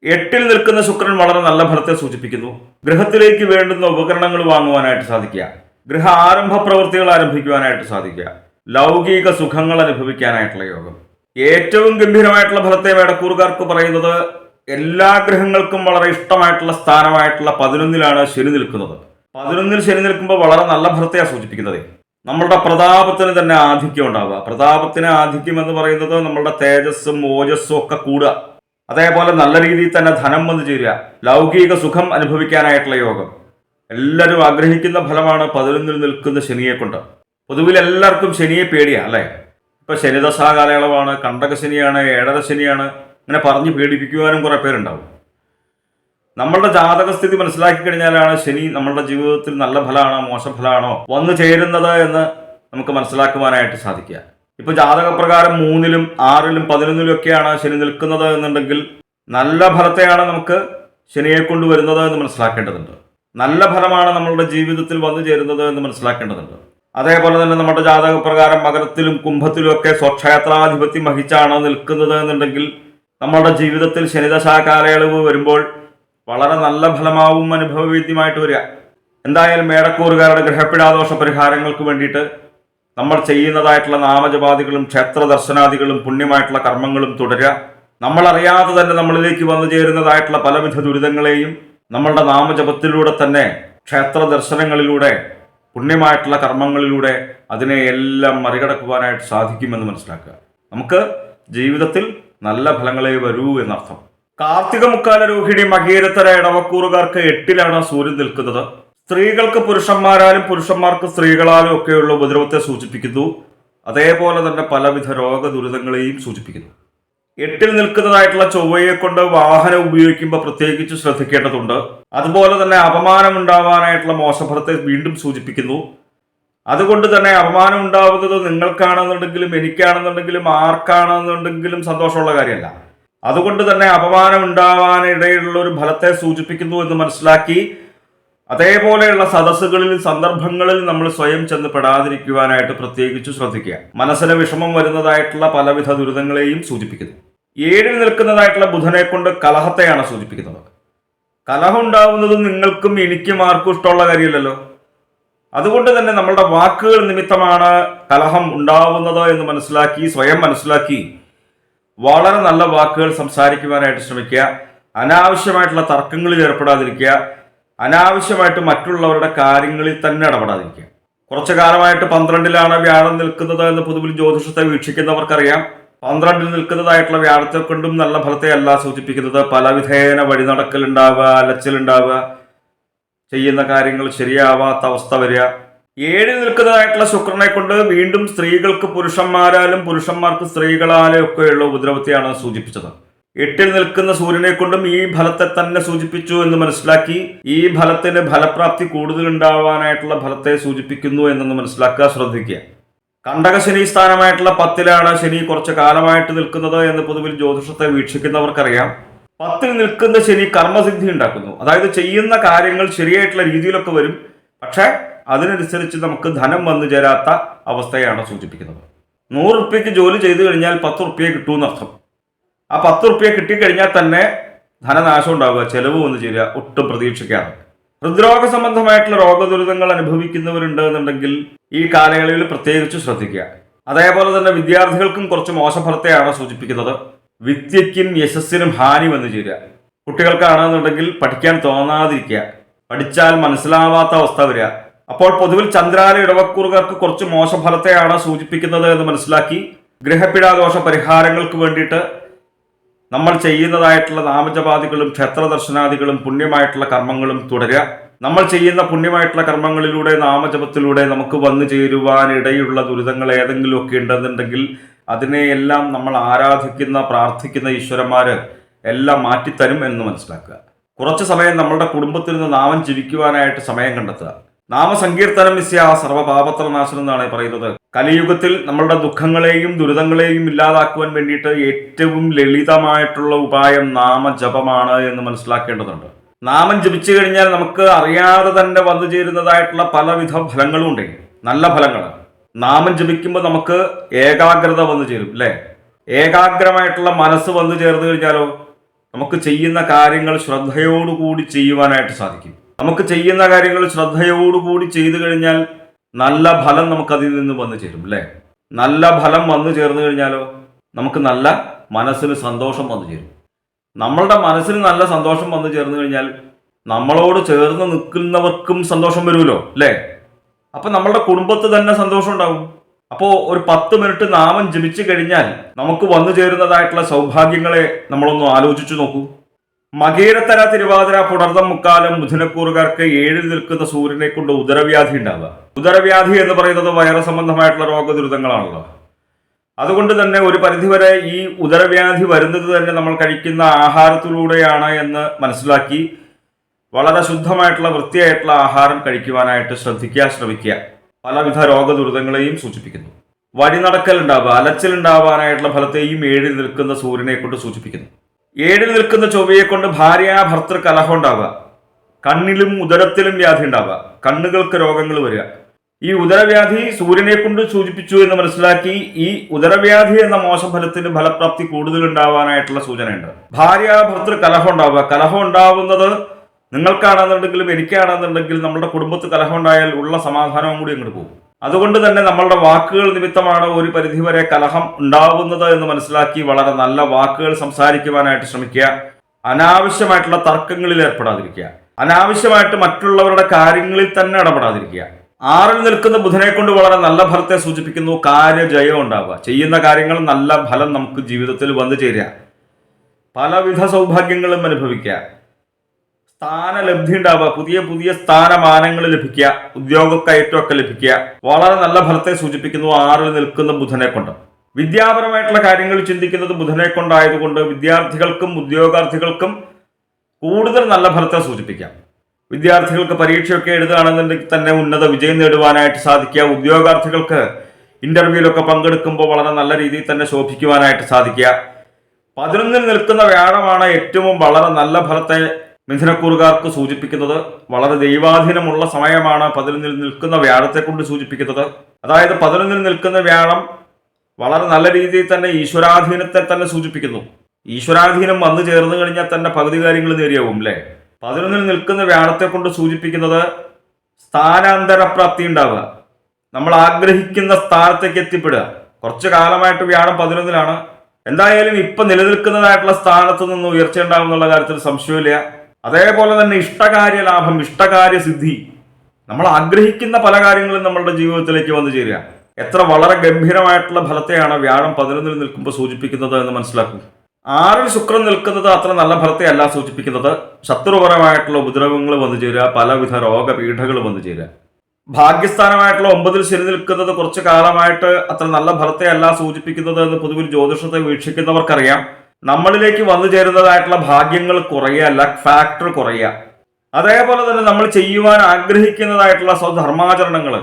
8 നിൽക്കുന്ന ശുക്രൻ വളരെ നല്ല ഫലത്തെ സൂചിപ്പിക്കുന്നു. ഗൃഹത്തിലേക്ക് വേണ്ടുന്ന ഉപകരണങ്ങൾ വാങ്ങുവാനായിട്ട് സാധിക്കുക, ഗൃഹ ആരംഭ പ്രവൃത്തികൾ ആരംഭിക്കുവാനായിട്ട് സാധിക്കുക, ലൗകിക സുഖങ്ങൾ അനുഭവിക്കാനായിട്ടുള്ള യോഗം. ഏറ്റവും ഗംഭീരമായിട്ടുള്ള ഫലത്തെ മേടക്കൂറുകാർക്ക് പറയുന്നത് എല്ലാ ഗ്രഹങ്ങൾക്കും വളരെ ഇഷ്ടമായിട്ടുള്ള സ്ഥാനമായിട്ടുള്ള 11 ശനി നിൽക്കുന്നത്. 11 ശനി നിൽക്കുമ്പോൾ വളരെ നല്ല ഫലത്തെയാണ് സൂചിപ്പിക്കുന്നത്. നമ്മളുടെ പ്രതാപത്തിന് തന്നെ ആധിക്യം ഉണ്ടാവുക. പ്രതാപത്തിന് ആധിക്യം എന്ന് പറയുന്നത് നമ്മളുടെ തേജസ്സും ഓജസ്സും ഒക്കെ കൂടുക. അതേപോലെ നല്ല രീതിയിൽ തന്നെ ധനം വന്നു ചേരുക, ലൗകിക സുഖം അനുഭവിക്കാനായിട്ടുള്ള യോഗം. എല്ലാവരും ആഗ്രഹിക്കുന്ന ഫലമാണ് 11 നിൽക്കുന്ന ശനിയെ കൊണ്ട്. പൊതുവിൽ എല്ലാവർക്കും ശനിയെ പേടിയാണ് അല്ലേ. ഇപ്പൊ ശനിദശാ കാലയളവാണ്, കണ്ടക ശനിയാണ്, ഏഴര ശനിയാണ്, അങ്ങനെ പറഞ്ഞ് പേടിപ്പിക്കുവാനും കുറെ പേരുണ്ടാവും. നമ്മളുടെ ജാതകസ്ഥിതി മനസ്സിലാക്കി കഴിഞ്ഞാലാണ് ശനി നമ്മളുടെ ജീവിതത്തിൽ നല്ല ഫലമാണോ മോശഫലമാണോ വന്നു ചേരുന്നത് എന്ന് നമുക്ക് മനസ്സിലാക്കുവാനായിട്ട് സാധിക്കുക. ഇപ്പൊ ജാതകപ്രകാരം 3, 6, 11 ഒക്കെയാണ് ശനി നിൽക്കുന്നത് എന്നുണ്ടെങ്കിൽ നല്ല ഫലത്തെയാണ് നമുക്ക് ശനിയെ കൊണ്ടുവരുന്നത് എന്ന് മനസ്സിലാക്കേണ്ടതുണ്ട്. നല്ല ഫലമാണ് നമ്മളുടെ ജീവിതത്തിൽ വന്നു ചേരുന്നത് എന്ന് മനസ്സിലാക്കേണ്ടതുണ്ട്. അതേപോലെ തന്നെ നമ്മുടെ ജാതകപ്രകാരം മകരത്തിലും കുംഭത്തിലും ഒക്കെ സ്വക്ഷേത്രാധിപത്യം വഹിച്ചാണ് നിൽക്കുന്നത് എന്നുണ്ടെങ്കിൽ നമ്മളുടെ ജീവിതത്തിൽ ശനിദശാ കാലയളവ് വരുമ്പോൾ വളരെ നല്ല ഫലമാവും അനുഭവവേദ്യമായിട്ട് വരിക. എന്തായാലും മേടക്കൂറുകാരുടെ ഗ്രഹപ്പിടാദോഷ പരിഹാരങ്ങൾക്ക് വേണ്ടിയിട്ട് നമ്മൾ ചെയ്യുന്നതായിട്ടുള്ള നാമജപാദികളും ക്ഷേത്ര ദർശനാദികളും പുണ്യമായിട്ടുള്ള കർമ്മങ്ങളും തുടരുക. നമ്മളറിയാതെ തന്നെ നമ്മളിലേക്ക് വന്നു ചേരുന്നതായിട്ടുള്ള പലവിധ ദുരിതങ്ങളെയും നമ്മളുടെ നാമജപത്തിലൂടെ തന്നെ ക്ഷേത്ര ദർശനങ്ങളിലൂടെ പുണ്യമായിട്ടുള്ള കർമ്മങ്ങളിലൂടെ അതിനെ എല്ലാം മറികടക്കുവാനായിട്ട് സാധിക്കുമെന്ന് മനസ്സിലാക്കുക. നമുക്ക് ജീവിതത്തിൽ നല്ല ഫലങ്ങളെ വരൂ എന്നർത്ഥം. കാർത്തിക മുക്കാല രോഹിണി മകീരത്തര ഇടവക്കൂറുകാർക്ക് 8 സൂര്യൻ നിൽക്കുന്നത്. സ്ത്രീകൾക്ക് പുരുഷന്മാരാലും പുരുഷന്മാർക്ക് സ്ത്രീകളാലും ഒക്കെയുള്ള ഉപദ്രവത്തെ സൂചിപ്പിക്കുന്നു. അതേപോലെ തന്നെ പലവിധ രോഗ ദുരിതങ്ങളെയും സൂചിപ്പിക്കുന്നു. 8 നിൽക്കുന്നതായിട്ടുള്ള ചൊവ്വയെ കൊണ്ട് വാഹനം ഉപയോഗിക്കുമ്പോൾ പ്രത്യേകിച്ച് ശ്രദ്ധിക്കേണ്ടതുണ്ട്. അതുപോലെ തന്നെ അപമാനം ഉണ്ടാവാനായിട്ടുള്ള മോശഫലത്തെ വീണ്ടും സൂചിപ്പിക്കുന്നു. അതുകൊണ്ട് തന്നെ അപമാനം ഉണ്ടാവുന്നത് നിങ്ങൾക്കാണെന്നുണ്ടെങ്കിലും എനിക്കാണെന്നുണ്ടെങ്കിലും ആർക്കാണെന്നുണ്ടെങ്കിലും സന്തോഷമുള്ള കാര്യമല്ല. അതുകൊണ്ട് തന്നെ അപമാനം ഉണ്ടാവാനിടയുള്ള ഒരു ഫലത്തെ സൂചിപ്പിക്കുന്നു എന്ന് മനസ്സിലാക്കി അതേപോലെയുള്ള സദസ്സുകളിൽ സന്ദർഭങ്ങളിൽ നമ്മൾ സ്വയം ചെന്ന് പെടാതിരിക്കുവാനായിട്ട് പ്രത്യേകിച്ച് ശ്രദ്ധിക്കുക. മനസ്സിന് വിഷമം വരുന്നതായിട്ടുള്ള പലവിധ ദുരിതങ്ങളെയും സൂചിപ്പിക്കുന്നു. 7 നിൽക്കുന്നതായിട്ടുള്ള ബുധനെ കൊണ്ട് കലഹത്തെയാണ് സൂചിപ്പിക്കുന്നത്. കലഹം ഉണ്ടാവുന്നതും നിങ്ങൾക്കും എനിക്കും ആർക്കും ഇഷ്ടമുള്ള കാര്യമല്ലല്ലോ. അതുകൊണ്ട് തന്നെ നമ്മളുടെ വാക്കുകൾ നിമിത്തമാണ് കലഹം ഉണ്ടാവുന്നത് എന്ന് സ്വയം മനസ്സിലാക്കി വളരെ നല്ല വാക്കുകൾ സംസാരിക്കുവാനായിട്ട് ശ്രമിക്കുക. അനാവശ്യമായിട്ടുള്ള തർക്കങ്ങളിൽ ഏർപ്പെടാതിരിക്കുക. അനാവശ്യമായിട്ട് മറ്റുള്ളവരുടെ കാര്യങ്ങളിൽ തന്നെ ഇടപെടാതിരിക്കുക. കുറച്ചു കാലമായിട്ട് 12ലാണ് വ്യാഴം നിൽക്കുന്നത് എന്ന് പൊതുവിൽ ജ്യോതിഷത്തെ വീക്ഷിക്കുന്നവർക്കറിയാം. 12ൽ നിൽക്കുന്നതായിട്ടുള്ള വ്യാഴത്തെ കൊണ്ടും നല്ല ഫലത്തെ അല്ല സൂചിപ്പിക്കുന്നത്. പലവിധേന വഴിനടക്കലുണ്ടാവുക, അലച്ചിലുണ്ടാവുക, ചെയ്യുന്ന കാര്യങ്ങൾ ശരിയാവാത്ത അവസ്ഥ വരിക. 7ൽ നിൽക്കുന്നതായിട്ടുള്ള ശുക്രനെ കൊണ്ട് വീണ്ടും സ്ത്രീകൾക്ക് പുരുഷന്മാരാലും പുരുഷന്മാർക്ക് സ്ത്രീകളാലും ഒക്കെയുള്ള ഉപദ്രവത്തെയാണ് സൂചിപ്പിച്ചത്. 8ൽ നിൽക്കുന്ന സൂര്യനെ കൊണ്ടും ഈ ഫലത്തെ തന്നെ സൂചിപ്പിച്ചു എന്ന് മനസ്സിലാക്കി ഈ ഫലത്തിന് ഫലപ്രാപ്തി കൂടുതൽ ഉണ്ടാവാനായിട്ടുള്ള ഫലത്തെ സൂചിപ്പിക്കുന്നു എന്നൊന്ന് മനസ്സിലാക്കുക, ശ്രദ്ധിക്കുക. കണ്ടകശനി സ്ഥാനമായിട്ടുള്ള 10ലാണ് ശനി കുറച്ചു കാലമായിട്ട് നിൽക്കുന്നത് എന്ന് പൊതുവിൽ ജ്യോതിഷത്തെ വീക്ഷിക്കുന്നവർക്കറിയാം. 10ൽ നിൽക്കുന്ന ശനി കർമ്മസിദ്ധി ഉണ്ടാക്കുന്നു. അതായത് ചെയ്യുന്ന കാര്യങ്ങൾ ശരിയായിട്ടുള്ള രീതിയിലൊക്കെ വരും, പക്ഷെ അതിനനുസരിച്ച് നമുക്ക് ധനം വന്നു ചേരാത്ത അവസ്ഥയാണ് സൂചിപ്പിക്കുന്നത്. 100 റുപ്യക്ക് ജോലി ചെയ്തു കഴിഞ്ഞാൽ 10 റുപ്യ കിട്ടുമെന്നർത്ഥം. ആ 10 റുപ്യ കിട്ടിക്കഴിഞ്ഞാൽ തന്നെ ധനനാശം ഉണ്ടാവുക, ചെലവ് വന്നു ചേരുക, ഒട്ടും പ്രതീക്ഷിക്കാതെ. ഹൃദ്രോഗ സംബന്ധമായിട്ടുള്ള രോഗദുരിതങ്ങൾ അനുഭവിക്കുന്നവരുണ്ട് എന്നുണ്ടെങ്കിൽ ഈ കാലയളവിൽ പ്രത്യേകിച്ച് ശ്രദ്ധിക്കുക. അതേപോലെ തന്നെ വിദ്യാർത്ഥികൾക്കും കുറച്ച് മോശഫലത്തെയാണ് സൂചിപ്പിക്കുന്നത്. വിദ്യയ്ക്കും യശസ്സിനും ഹാനി വന്നു ചേരുക. കുട്ടികൾക്കാണെന്നുണ്ടെങ്കിൽ പഠിക്കാൻ തോന്നാതിരിക്കുക, പഠിച്ചാൽ മനസ്സിലാവാത്ത അവസ്ഥ വരിക. അപ്പോൾ പൊതുവിൽ ചന്ദ്രാല ഇടവക്കൂറുകാർക്ക് കുറച്ച് മോശഫലത്തെയാണ് സൂചിപ്പിക്കുന്നത് എന്ന് മനസ്സിലാക്കി ഗ്രഹപീഡാദോഷ പരിഹാരങ്ങൾക്ക് വേണ്ടിയിട്ട് നമ്മൾ ചെയ്യുന്നതായിട്ടുള്ള നാമജപാദികളും ക്ഷേത്രദർശനാദികളും പുണ്യമായിട്ടുള്ള കർമ്മങ്ങളും തുടരുക. നമ്മൾ ചെയ്യുന്ന പുണ്യമായിട്ടുള്ള കർമ്മങ്ങളിലൂടെ നാമജപത്തിലൂടെ നമുക്ക് വന്നു ചേരുവാനിടയുള്ള ദുരിതങ്ങൾ ഏതെങ്കിലുമൊക്കെ ഉണ്ടെന്നുണ്ടെങ്കിൽ അതിനെയെല്ലാം നമ്മൾ ആരാധിക്കുന്ന പ്രാർത്ഥിക്കുന്ന ഈശ്വരന്മാര് എല്ലാം മാറ്റിത്തരും എന്ന് മനസ്സിലാക്കുക. കുറച്ച് സമയം നമ്മളുടെ കുടുംബത്തിൽ നിന്ന് നാമം ജപിക്കുവാനായിട്ട് സമയം കണ്ടെത്തുക. നാമസങ്കീർത്തനം മിസ്യ സർവ്വപാപത്രനാശനം എന്നാണ് പറയുന്നത്. കലിയുഗത്തിൽ നമ്മളുടെ ദുഃഖങ്ങളെയും ദുരിതങ്ങളെയും ഇല്ലാതാക്കുവാൻ വേണ്ടിയിട്ട് ഏറ്റവും ലളിതമായിട്ടുള്ള ഉപായം നാമജപമാണ് എന്ന് മനസ്സിലാക്കേണ്ടതുണ്ട്. നാമം ജപിച്ചു കഴിഞ്ഞാൽ നമുക്ക് അറിയാതെ തന്നെ വന്നു ചേരുന്നതായിട്ടുള്ള പലവിധ ഫലങ്ങളും ഉണ്ട്, നല്ല ഫലങ്ങൾ. നാമം ജപിക്കുമ്പോൾ നമുക്ക് ഏകാഗ്രത വന്നു ചേരും, അല്ലേ? ഏകാഗ്രമായിട്ടുള്ള മനസ്സ് വന്നു ചേർന്ന് കഴിഞ്ഞാലോ നമുക്ക് ചെയ്യുന്ന കാര്യങ്ങൾ ശ്രദ്ധയോടുകൂടി ചെയ്യുവാനായിട്ട് സാധിക്കും. നമുക്ക് ചെയ്യുന്ന കാര്യങ്ങൾ ശ്രദ്ധയോടുകൂടി ചെയ്തു കഴിഞ്ഞാൽ നല്ല ഫലം നമുക്ക് അതിൽ നിന്ന് വന്നു ചേരും, അല്ലേ? നല്ല ഫലം വന്നു ചേർന്ന് കഴിഞ്ഞാലോ നമുക്ക് നല്ല മനസ്സിന് സന്തോഷം വന്നു ചേരും. നമ്മളുടെ മനസ്സിന് നല്ല സന്തോഷം വന്നു ചേർന്ന് കഴിഞ്ഞാൽ നമ്മളോട് ചേർന്ന് നിൽക്കുന്നവർക്കും സന്തോഷം വരുമല്ലോ, അല്ലേ? അപ്പൊ നമ്മളുടെ കുടുംബത്ത് തന്നെ സന്തോഷം ഉണ്ടാവും. അപ്പോൾ ഒരു 10 മിനിറ്റ് നാമം ജപിച്ചു കഴിഞ്ഞാൽ നമുക്ക് വന്നു ചേരുന്നതായിട്ടുള്ള സൗഭാഗ്യങ്ങളെ നമ്മളൊന്ന് ആലോചിച്ചു നോക്കൂ. മകീരത്തര, തിരുവാതിര, പുണർതം, മുക്കാലം, ബുധനക്കൂറുകാർക്ക് 7ൽ നിൽക്കുന്ന സൂര്യനെ കൊണ്ട് ഉദരവ്യാധി ഉണ്ടാവുക. ഉദരവ്യാധി എന്ന് പറയുന്നത് വയറ് സംബന്ധമായിട്ടുള്ള രോഗദുരിതങ്ങളാണല്ലോ. അതുകൊണ്ട് തന്നെ ഒരു പരിധിവരെ ഈ ഉദരവ്യാധി വരുന്നത് തന്നെ നമ്മൾ കഴിക്കുന്ന ആഹാരത്തിലൂടെയാണ് എന്ന് മനസ്സിലാക്കി വളരെ ശുദ്ധമായിട്ടുള്ള വൃത്തിയായിട്ടുള്ള ആഹാരം കഴിക്കുവാനായിട്ട് ശ്രമിക്കുക. പലവിധ രോഗദുരിതങ്ങളെയും സൂചിപ്പിക്കുന്നു. വഴിനടക്കൽ ഉണ്ടാവുക, അലച്ചിലുണ്ടാവാനായിട്ടുള്ള ഫലത്തെയും 7ൽ നിൽക്കുന്ന സൂര്യനെ കൊണ്ട് സൂചിപ്പിക്കുന്നു. 7ൽ നിൽക്കുന്ന ചൊവ്വയെ കൊണ്ട് ഭാര്യ ഭർത്തൃ കലഹം ഉണ്ടാവുക, കണ്ണിലും ഉദരത്തിലും വ്യാധി ഉണ്ടാവുക, കണ്ണുകൾക്ക് രോഗങ്ങൾ വരിക. ഈ ഉദരവ്യാധി സൂര്യനെ കൊണ്ട് സൂചിപ്പിച്ചു എന്ന് മനസ്സിലാക്കി ഈ ഉദരവ്യാധി എന്ന മോശം ഫലത്തിന് ഫലപ്രാപ്തി കൂടുതൽ ഉണ്ടാവാനായിട്ടുള്ള സൂചനയുണ്ട്. ഭാര്യ ഭർത്തൃ കലഹം ഉണ്ടാവുക, കലഹം ഉണ്ടാവുന്നത് നിങ്ങൾക്കാണെന്നുണ്ടെങ്കിലും എനിക്കാണെന്നുണ്ടെങ്കിലും നമ്മുടെ കുടുംബത്ത് കലഹം ഉണ്ടായാൽ ഉള്ള സമാധാനവും കൂടി അങ്ങോട്ട് പോകും. അതുകൊണ്ട് തന്നെ നമ്മളുടെ വാക്കുകൾ നിമിത്തമാണ് ഒരു പരിധിവരെ കലഹം ഉണ്ടാവുന്നത് എന്ന് മനസ്സിലാക്കി വളരെ നല്ല വാക്കുകൾ സംസാരിക്കുവാനായിട്ട് ശ്രമിക്കുക. അനാവശ്യമായിട്ടുള്ള തർക്കങ്ങളിൽ ഏർപ്പെടാതിരിക്കുക. അനാവശ്യമായിട്ട് മറ്റുള്ളവരുടെ കാര്യങ്ങളിൽ തന്നെ ഇടപെടാതിരിക്കുക. 6ൽ നിൽക്കുന്ന ബുധനെ കൊണ്ട് വളരെ നല്ല ഫലത്തെ സൂചിപ്പിക്കുന്നു. കാര്യജയം ഉണ്ടാവുക, ചെയ്യുന്ന കാര്യങ്ങൾ നല്ല ഫലം നമുക്ക് ജീവിതത്തിൽ വന്നു ചേരുക, പലവിധ സൗഭാഗ്യങ്ങളും അനുഭവിക്കുക, സ്ഥാനലബ്ധി ഉണ്ടാവുക, പുതിയ സ്ഥാനമാനങ്ങൾ ലഭിക്കുക, ഉദ്യോഗക്കയറ്റമൊക്കെ ലഭിക്കുക, വളരെ നല്ല ഫലത്തെ സൂചിപ്പിക്കുന്നു 6ൽ നിൽക്കുന്ന ബുധനെ കൊണ്ട്. വിദ്യാപരമായിട്ടുള്ള കാര്യങ്ങൾ ചിന്തിക്കുന്നത് ബുധനെ കൊണ്ടായതുകൊണ്ട് വിദ്യാർത്ഥികൾക്കും ഉദ്യോഗാർത്ഥികൾക്കും കൂടുതൽ നല്ല ഫലത്തെ സൂചിപ്പിക്കാം. വിദ്യാർത്ഥികൾക്ക് പരീക്ഷയൊക്കെ എഴുതുകയാണെന്നുണ്ടെങ്കിൽ തന്നെ ഉന്നത വിജയം നേടുവാനായിട്ട് സാധിക്കുക. ഉദ്യോഗാർത്ഥികൾക്ക് ഇന്റർവ്യൂവിലൊക്കെ പങ്കെടുക്കുമ്പോൾ വളരെ നല്ല രീതിയിൽ തന്നെ ശോഭിക്കുവാനായിട്ട് സാധിക്കുക. 11ൽ നിൽക്കുന്ന വ്യാഴമാണ് ഏറ്റവും വളരെ നല്ല ഫലത്തെ മിഥുനക്കൂറുകാർക്ക് സൂചിപ്പിക്കുന്നത് വളരെ ദൈവാധീനമുള്ള സമയമാണ് 11-ൽ നിൽക്കുന്ന വ്യാഴത്തെ കൊണ്ട് സൂചിപ്പിക്കുന്നത്. അതായത് 11-ൽ നിൽക്കുന്ന വ്യാഴം വളരെ നല്ല രീതിയിൽ തന്നെ ഈശ്വരാധീനത്തെ തന്നെ സൂചിപ്പിക്കുന്നു. ഈശ്വരാധീനം വന്നു ചേർന്ന് കഴിഞ്ഞാൽ തന്നെ പകുതി കാര്യങ്ങൾ നേടിയാവും അല്ലേ. 11-ൽ നിൽക്കുന്ന വ്യാഴത്തെ കൊണ്ട് സൂചിപ്പിക്കുന്നത് സ്ഥാനാന്തരപ്രാപ്തി ഉണ്ടാവുക, നമ്മൾ ആഗ്രഹിക്കുന്ന സ്ഥാനത്തേക്ക് എത്തിപ്പെടുക. കുറച്ചു കാലമായിട്ട് വ്യാഴം 11-ലാണ്. എന്തായാലും ഇപ്പൊ നിലനിൽക്കുന്നതായിട്ടുള്ള സ്ഥാനത്ത് നിന്ന് ഉയർച്ച ഉണ്ടാവും എന്നുള്ള കാര്യത്തിൽ സംശയമില്ല. അതേപോലെ തന്നെ ഇഷ്ടകാര്യ ലാഭം, ഇഷ്ടകാര്യ സിദ്ധി, നമ്മൾ ആഗ്രഹിക്കുന്ന പല കാര്യങ്ങളും നമ്മളുടെ ജീവിതത്തിലേക്ക് വന്നു ചേരുക. എത്ര വളരെ ഗംഭീരമായിട്ടുള്ള ഫലത്തെയാണ് വ്യാഴം 11-ൽ നിൽക്കുമ്പോൾ സൂചിപ്പിക്കുന്നത് എന്ന് മനസ്സിലാക്കും. 6-ൽ ശുക്രൻ നിൽക്കുന്നത് അത്ര നല്ല ഫലത്തെ അല്ല സൂചിപ്പിക്കുന്നത്. ശത്രുപരമായിട്ടുള്ള ഉപദ്രവങ്ങൾ വന്നു ചേരുക, പലവിധ രോഗപീഠകൾ വന്നു ചേരുക. ഭാഗ്യസ്ഥാനമായിട്ടുള്ള 9-ൽ ശനി നിൽക്കുന്നത് കുറച്ചു കാലമായിട്ട് അത്ര നല്ല ഫലത്തെ അല്ല സൂചിപ്പിക്കുന്നത് എന്ന് പൊതുവിൽ ജ്യോതിഷത്തെ വീക്ഷിക്കുന്നവർക്കറിയാം. നമ്മളിലേക്ക് വന്നു ചേരുന്നതായിട്ടുള്ള ഭാഗ്യങ്ങൾ കുറയുക, ലക്ക് ഫാക്ടർ കുറയുക. അതേപോലെ തന്നെ നമ്മൾ ചെയ്യുവാൻ ആഗ്രഹിക്കുന്നതായിട്ടുള്ള സ്വധർമാചരണങ്ങൾ,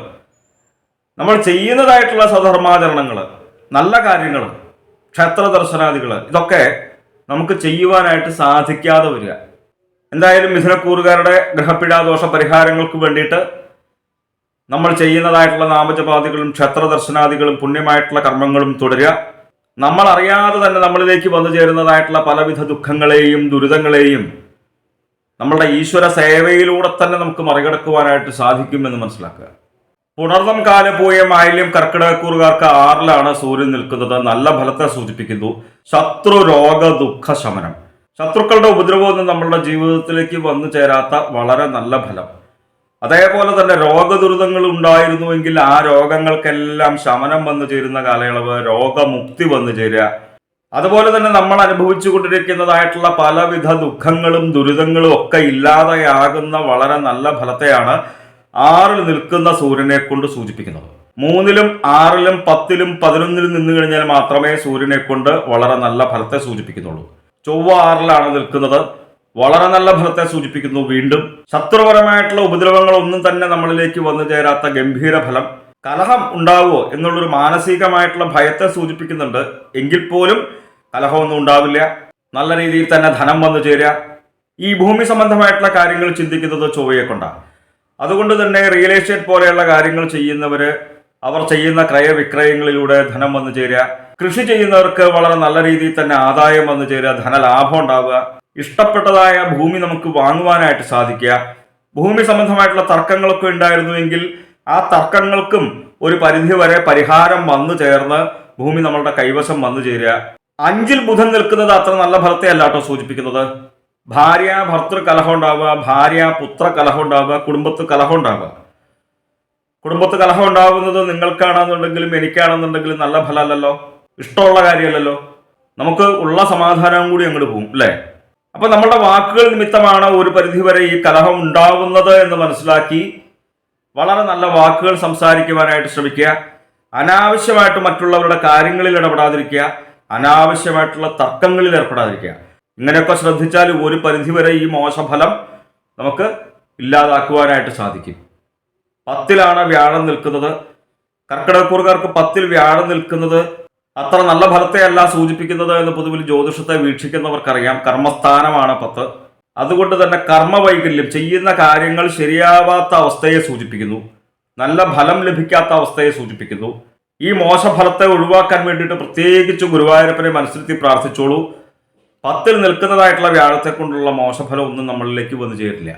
നമ്മൾ ചെയ്യുന്നതായിട്ടുള്ള സ്വധർമാചരണങ്ങൾ, നല്ല കാര്യങ്ങൾ, ക്ഷേത്ര ദർശനാദികൾ, ഇതൊക്കെ നമുക്ക് ചെയ്യുവാനായിട്ട് സാധിക്കാതെ വരിക. എന്തായാലും മിഥുനക്കൂറുകാരുടെ ഗ്രഹപിഴാദോഷ പരിഹാരങ്ങൾക്ക് വേണ്ടിയിട്ട് നമ്മൾ ചെയ്യുന്നതായിട്ടുള്ള നാമജപാദികളും ക്ഷേത്ര ദർശനാദികളും പുണ്യമായിട്ടുള്ള കർമ്മങ്ങളും തുടരുക. നമ്മൾ അറിയാതെ തന്നെ നമ്മളിലേക്ക് വന്നു ചേരുന്നതായിട്ടുള്ള പലവിധ ദുഃഖങ്ങളെയും ദുരിതങ്ങളെയും നമ്മളുടെ ഈശ്വര സേവയിലൂടെ തന്നെ നമുക്ക് മറികടക്കുവാനായിട്ട് സാധിക്കുമെന്ന് മനസ്സിലാക്കുക. പുണർന്നം കാലപൂയം ആയില്യം കർക്കിടകക്കൂറുകാർക്ക് 6-ലാണ് സൂര്യൻ നിൽക്കുന്നത്. നല്ല ഫലത്തെ സൂചിപ്പിക്കുന്നു. ശത്രു രോഗ ദുഃഖ ശമനം, ശത്രുക്കളുടെ ഉപദ്രവമൊന്നും നമ്മളുടെ ജീവിതത്തിലേക്ക് വന്നു ചേരാത്ത വളരെ നല്ല ഫലം. അതേപോലെ തന്നെ രോഗദുരിതങ്ങൾ ഉണ്ടായിരുന്നുവെങ്കിൽ ആ രോഗങ്ങൾക്കെല്ലാം ശമനം വന്നു ചേരുന്ന കാലയളവ്, രോഗമുക്തി വന്നു ചേരുക. അതുപോലെ തന്നെ നമ്മൾ അനുഭവിച്ചു കൊണ്ടിരിക്കുന്നതായിട്ടുള്ള പലവിധ ദുഃഖങ്ങളും ദുരിതങ്ങളും ഒക്കെ ഇല്ലാതെയാകുന്ന വളരെ നല്ല ഫലത്തെയാണ് 6-ൽ നിൽക്കുന്ന സൂര്യനെ കൊണ്ട് സൂചിപ്പിക്കുന്നത്. 3-ലും 6-ലും 10-ലും 11-ലും നിന്ന് കഴിഞ്ഞാൽ മാത്രമേ സൂര്യനെ കൊണ്ട് വളരെ നല്ല ഫലത്തെ സൂചിപ്പിക്കുന്നുള്ളൂ. ചൊവ്വ 6-ലാണ് നിൽക്കുന്നത്, വളരെ നല്ല ഫലത്തെ സൂചിപ്പിക്കുന്നു. വീണ്ടും ശത്രുപരമായിട്ടുള്ള ഉപദ്രവങ്ങളൊന്നും തന്നെ നമ്മളിലേക്ക് വന്നു ചേരാത്ത ഗംഭീര ഫലം. കലഹം ഉണ്ടാവുമോ എന്നുള്ളൊരു മാനസികമായിട്ടുള്ള ഭയത്തെ സൂചിപ്പിക്കുന്നുണ്ട്. എങ്കിൽ പോലും കലഹമൊന്നും ഉണ്ടാവില്ല. നല്ല രീതിയിൽ തന്നെ ധനം വന്നു ചേരുക. ഈ ഭൂമി സംബന്ധമായിട്ടുള്ള കാര്യങ്ങൾ ചിന്തിക്കുന്നത് ചൊവ്വയെ കൊണ്ടാണ്. അതുകൊണ്ട് തന്നെ റിയൽ എസ്റ്റേറ്റ് പോലെയുള്ള കാര്യങ്ങൾ ചെയ്യുന്നവര്, അവർ ചെയ്യുന്ന ക്രയവിക്രയങ്ങളിലൂടെ ധനം വന്നു ചേരുക. കൃഷി ചെയ്യുന്നവർക്ക് വളരെ നല്ല രീതിയിൽ തന്നെ ആദായം വന്നു ചേരുക, ധനലാഭം ഉണ്ടാവുക. ഇഷ്ടപ്പെട്ടതായ ഭൂമി നമുക്ക് വാങ്ങുവാനായിട്ട് സാധിക്കുക. ഭൂമി സംബന്ധമായിട്ടുള്ള തർക്കങ്ങളൊക്കെ ഉണ്ടായിരുന്നുവെങ്കിൽ ആ തർക്കങ്ങൾക്കും ഒരു പരിധി വരെ പരിഹാരം വന്നു ചേർന്ന് ഭൂമി നമ്മളുടെ കൈവശം വന്നു ചേരുക. 5-ൽ ബുധൻ നിൽക്കുന്നത് അത്ര നല്ല ഫലത്തെ അല്ലാട്ടോ സൂചിപ്പിക്കുന്നത്. ഭാര്യ ഭർത്തൃ കലഹം ഉണ്ടാവുക, ഭാര്യ പുത്ര കലഹം ഉണ്ടാവുക, കുടുംബത്ത് കലഹം ഉണ്ടാവുക. കുടുംബത്ത് കലഹം ഉണ്ടാവുന്നത് നിങ്ങൾക്കാണെന്നുണ്ടെങ്കിലും എനിക്കാണെന്നുണ്ടെങ്കിലും നല്ല ഫലമല്ലല്ലോ, ഇഷ്ടമുള്ള കാര്യമല്ലല്ലോ. നമുക്ക് ഉള്ള സമാധാനവും കൂടി അങ്ങോട്ട് പോകും അല്ലേ. അപ്പൊ നമ്മളുടെ വാക്കുകൾ നിമിത്തമാണ് ഒരു പരിധിവരെ ഈ കലഹം ഉണ്ടാവുന്നത് എന്ന് മനസ്സിലാക്കി വളരെ നല്ല വാക്കുകൾ സംസാരിക്കുവാനായിട്ട് ശ്രമിക്കുക. അനാവശ്യമായിട്ട് മറ്റുള്ളവരുടെ കാര്യങ്ങളിൽ ഇടപെടാതിരിക്കുക, അനാവശ്യമായിട്ടുള്ള തർക്കങ്ങളിൽ ഏർപ്പെടാതിരിക്കുക. ഇങ്ങനെയൊക്കെ ശ്രദ്ധിച്ചാൽ ഒരു പരിധിവരെ ഈ മോശഫലം നമുക്ക് ഇല്ലാതാക്കുവാനായിട്ട് സാധിക്കും. 10-ലാണ് വ്യാഴം നിൽക്കുന്നത്. കർക്കിടകക്കൂറുകാർക്ക് 10-ൽ വ്യാഴം നിൽക്കുന്നത് അത്ര നല്ല ഫലത്തെ അല്ല സൂചിപ്പിക്കുന്നത് എന്ന് പൊതുവിൽ ജ്യോതിഷത്തെ വീക്ഷിക്കുന്നവർക്കറിയാം. കർമ്മസ്ഥാനമാണ് 10. അതുകൊണ്ട് തന്നെ കർമ്മവൈകല്യം, ചെയ്യുന്ന കാര്യങ്ങൾ ശരിയാവാത്ത അവസ്ഥയെ സൂചിപ്പിക്കുന്നു. നല്ല ഫലം ലഭിക്കാത്ത അവസ്ഥയെ സൂചിപ്പിക്കുന്നു. ഈ മോശഫലത്തെ ഒഴിവാക്കാൻ വേണ്ടിയിട്ട് പ്രത്യേകിച്ച് ഗുരുവായൂരപ്പനെ മനസ്സിലെത്തി പ്രാർത്ഥിച്ചോളൂ. 10-ൽ നിൽക്കുന്നതായിട്ടുള്ള വ്യാഴത്തെ കൊണ്ടുള്ള മോശഫലം ഒന്നും നമ്മളിലേക്ക് വന്നു ചേരില്ല.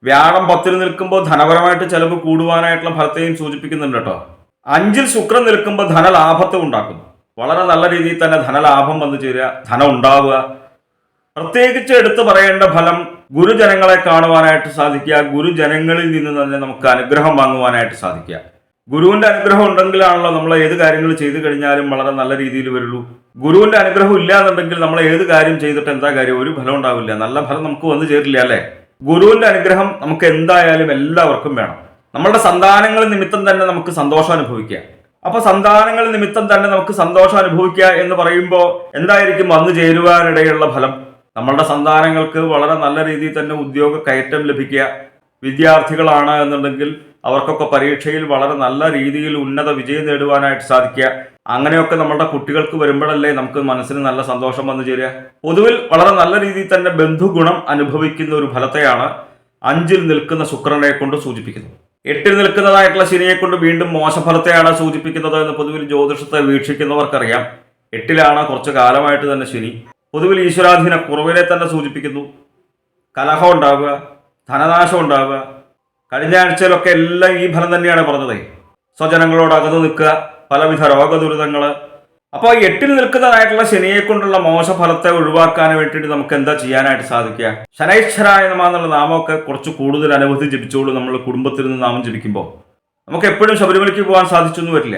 വ്യാഴം 10-ൽ നിൽക്കുമ്പോൾ ധനപരമായിട്ട് ചെലവ് കൂടുവാനായിട്ടുള്ള ഫലത്തെയും സൂചിപ്പിക്കുന്നുണ്ട് കേട്ടോ. 5-ൽ ശുക്രൻ നിൽക്കുമ്പോൾ ധനലാഭത്തെ ഉണ്ടാക്കുന്നു. വളരെ നല്ല രീതിയിൽ തന്നെ ധനലാഭം വന്നു ചേരുക, ധനം ഉണ്ടാവുക. പ്രത്യേകിച്ച് എടുത്തു പറയേണ്ട ഫലം ഗുരുജനങ്ങളെ കാണുവാനായിട്ട് സാധിക്കുക. ഗുരുജനങ്ങളിൽ നിന്ന് തന്നെ നമുക്ക് അനുഗ്രഹം വാങ്ങുവാനായിട്ട് സാധിക്കുക. ഗുരുവിന്റെ അനുഗ്രഹം ഉണ്ടെങ്കിലാണല്ലോ നമ്മൾ ഏത് കാര്യങ്ങൾ ചെയ്തു കഴിഞ്ഞാലും വളരെ നല്ല രീതിയിൽ വരുള്ളൂ. ഗുരുവിന്റെ അനുഗ്രഹം ഇല്ല എന്നുണ്ടെങ്കിൽ നമ്മൾ ഏത് കാര്യം ചെയ്തിട്ട് എന്താ കാര്യം, ഒരു ഫലം ഉണ്ടാവില്ല, നല്ല ഫലം നമുക്ക് വന്നു ചേരില്ല അല്ലേ. ഗുരുവിന്റെ അനുഗ്രഹം നമുക്ക് എന്തായാലും എല്ലാവർക്കും വേണം. നമ്മളുടെ സന്താനങ്ങൾ നിമിത്തം തന്നെ നമുക്ക് സന്തോഷം അനുഭവിക്കുക. അപ്പൊ സന്താനങ്ങൾ നിമിത്തം തന്നെ നമുക്ക് സന്തോഷം അനുഭവിക്കുക എന്ന് പറയുമ്പോൾ എന്തായിരിക്കും വന്നു ചേരുവാനിടയുള്ള ഫലം? നമ്മളുടെ സന്താനങ്ങൾക്ക് വളരെ നല്ല രീതിയിൽ തന്നെ ഉദ്യോഗ കയറ്റം ലഭിക്കുക. വിദ്യാർത്ഥികളാണ് എന്നുണ്ടെങ്കിൽ അവർക്കൊക്കെ പരീക്ഷയിൽ വളരെ നല്ല രീതിയിൽ ഉന്നത വിജയം നേടുവാനായിട്ട് സാധിക്കുക. അങ്ങനെയൊക്കെ നമ്മുടെ കുട്ടികൾക്ക് വരുമ്പോഴല്ലേ നമുക്ക് മനസ്സിന് നല്ല സന്തോഷം വന്നു ചേരുക. പൊതുവിൽ വളരെ നല്ല രീതിയിൽ തന്നെ ബന്ധുഗുണം അനുഭവിക്കുന്ന ഒരു ഫലത്തെയാണ് 5-ൽ നിൽക്കുന്ന ശുക്രനെ കൊണ്ട് സൂചിപ്പിക്കുന്നത്. 8-ൽ നിൽക്കുന്നതായിട്ടുള്ള ശനിയെ കൊണ്ട് വീണ്ടും മോശഫലത്തെയാണ് സൂചിപ്പിക്കുന്നത് എന്ന് പൊതുവിൽ ജ്യോതിഷത്തെ വീക്ഷിക്കുന്നവർക്കറിയാം. 8-ലാണ് കുറച്ചു കാലമായിട്ട് തന്നെ ശനി. പൊതുവിൽ ഈശ്വരാധീന കുറവിനെ തന്നെ സൂചിപ്പിക്കുന്നു. കലഹം ഉണ്ടാവുക, ധനനാശം ഉണ്ടാവുക. കഴിഞ്ഞ ആഴ്ചയിലൊക്കെ എല്ലാം ഈ ഫലം തന്നെയാണ് പറഞ്ഞത്. സ്വജനങ്ങളോട് അകന്നു നിൽക്കുക, പലവിധ രോഗദുരിതങ്ങൾ. അപ്പോൾ 8-ൽ നിൽക്കുന്നതായിട്ടുള്ള ശനിയെ കൊണ്ടുള്ള മോശഫലത്തെ ഒഴിവാക്കാൻ വേണ്ടിയിട്ട് നമുക്ക് എന്താ ചെയ്യാനായിട്ട് സാധിക്കുക? ശനൈശ്വരായ നമഃ എന്നുള്ള നാമമൊക്കെ കുറച്ച് കൂടുതൽ അനുഭൂതി ജപിച്ചോളൂ. നമ്മൾ കുടുംബത്തിൽ നിന്ന് നാമം ജപിക്കുമ്പോൾ നമുക്ക് എപ്പോഴും ശബരിമലയ്ക്ക് പോകാൻ സാധിച്ചൊന്നും വരില്ല.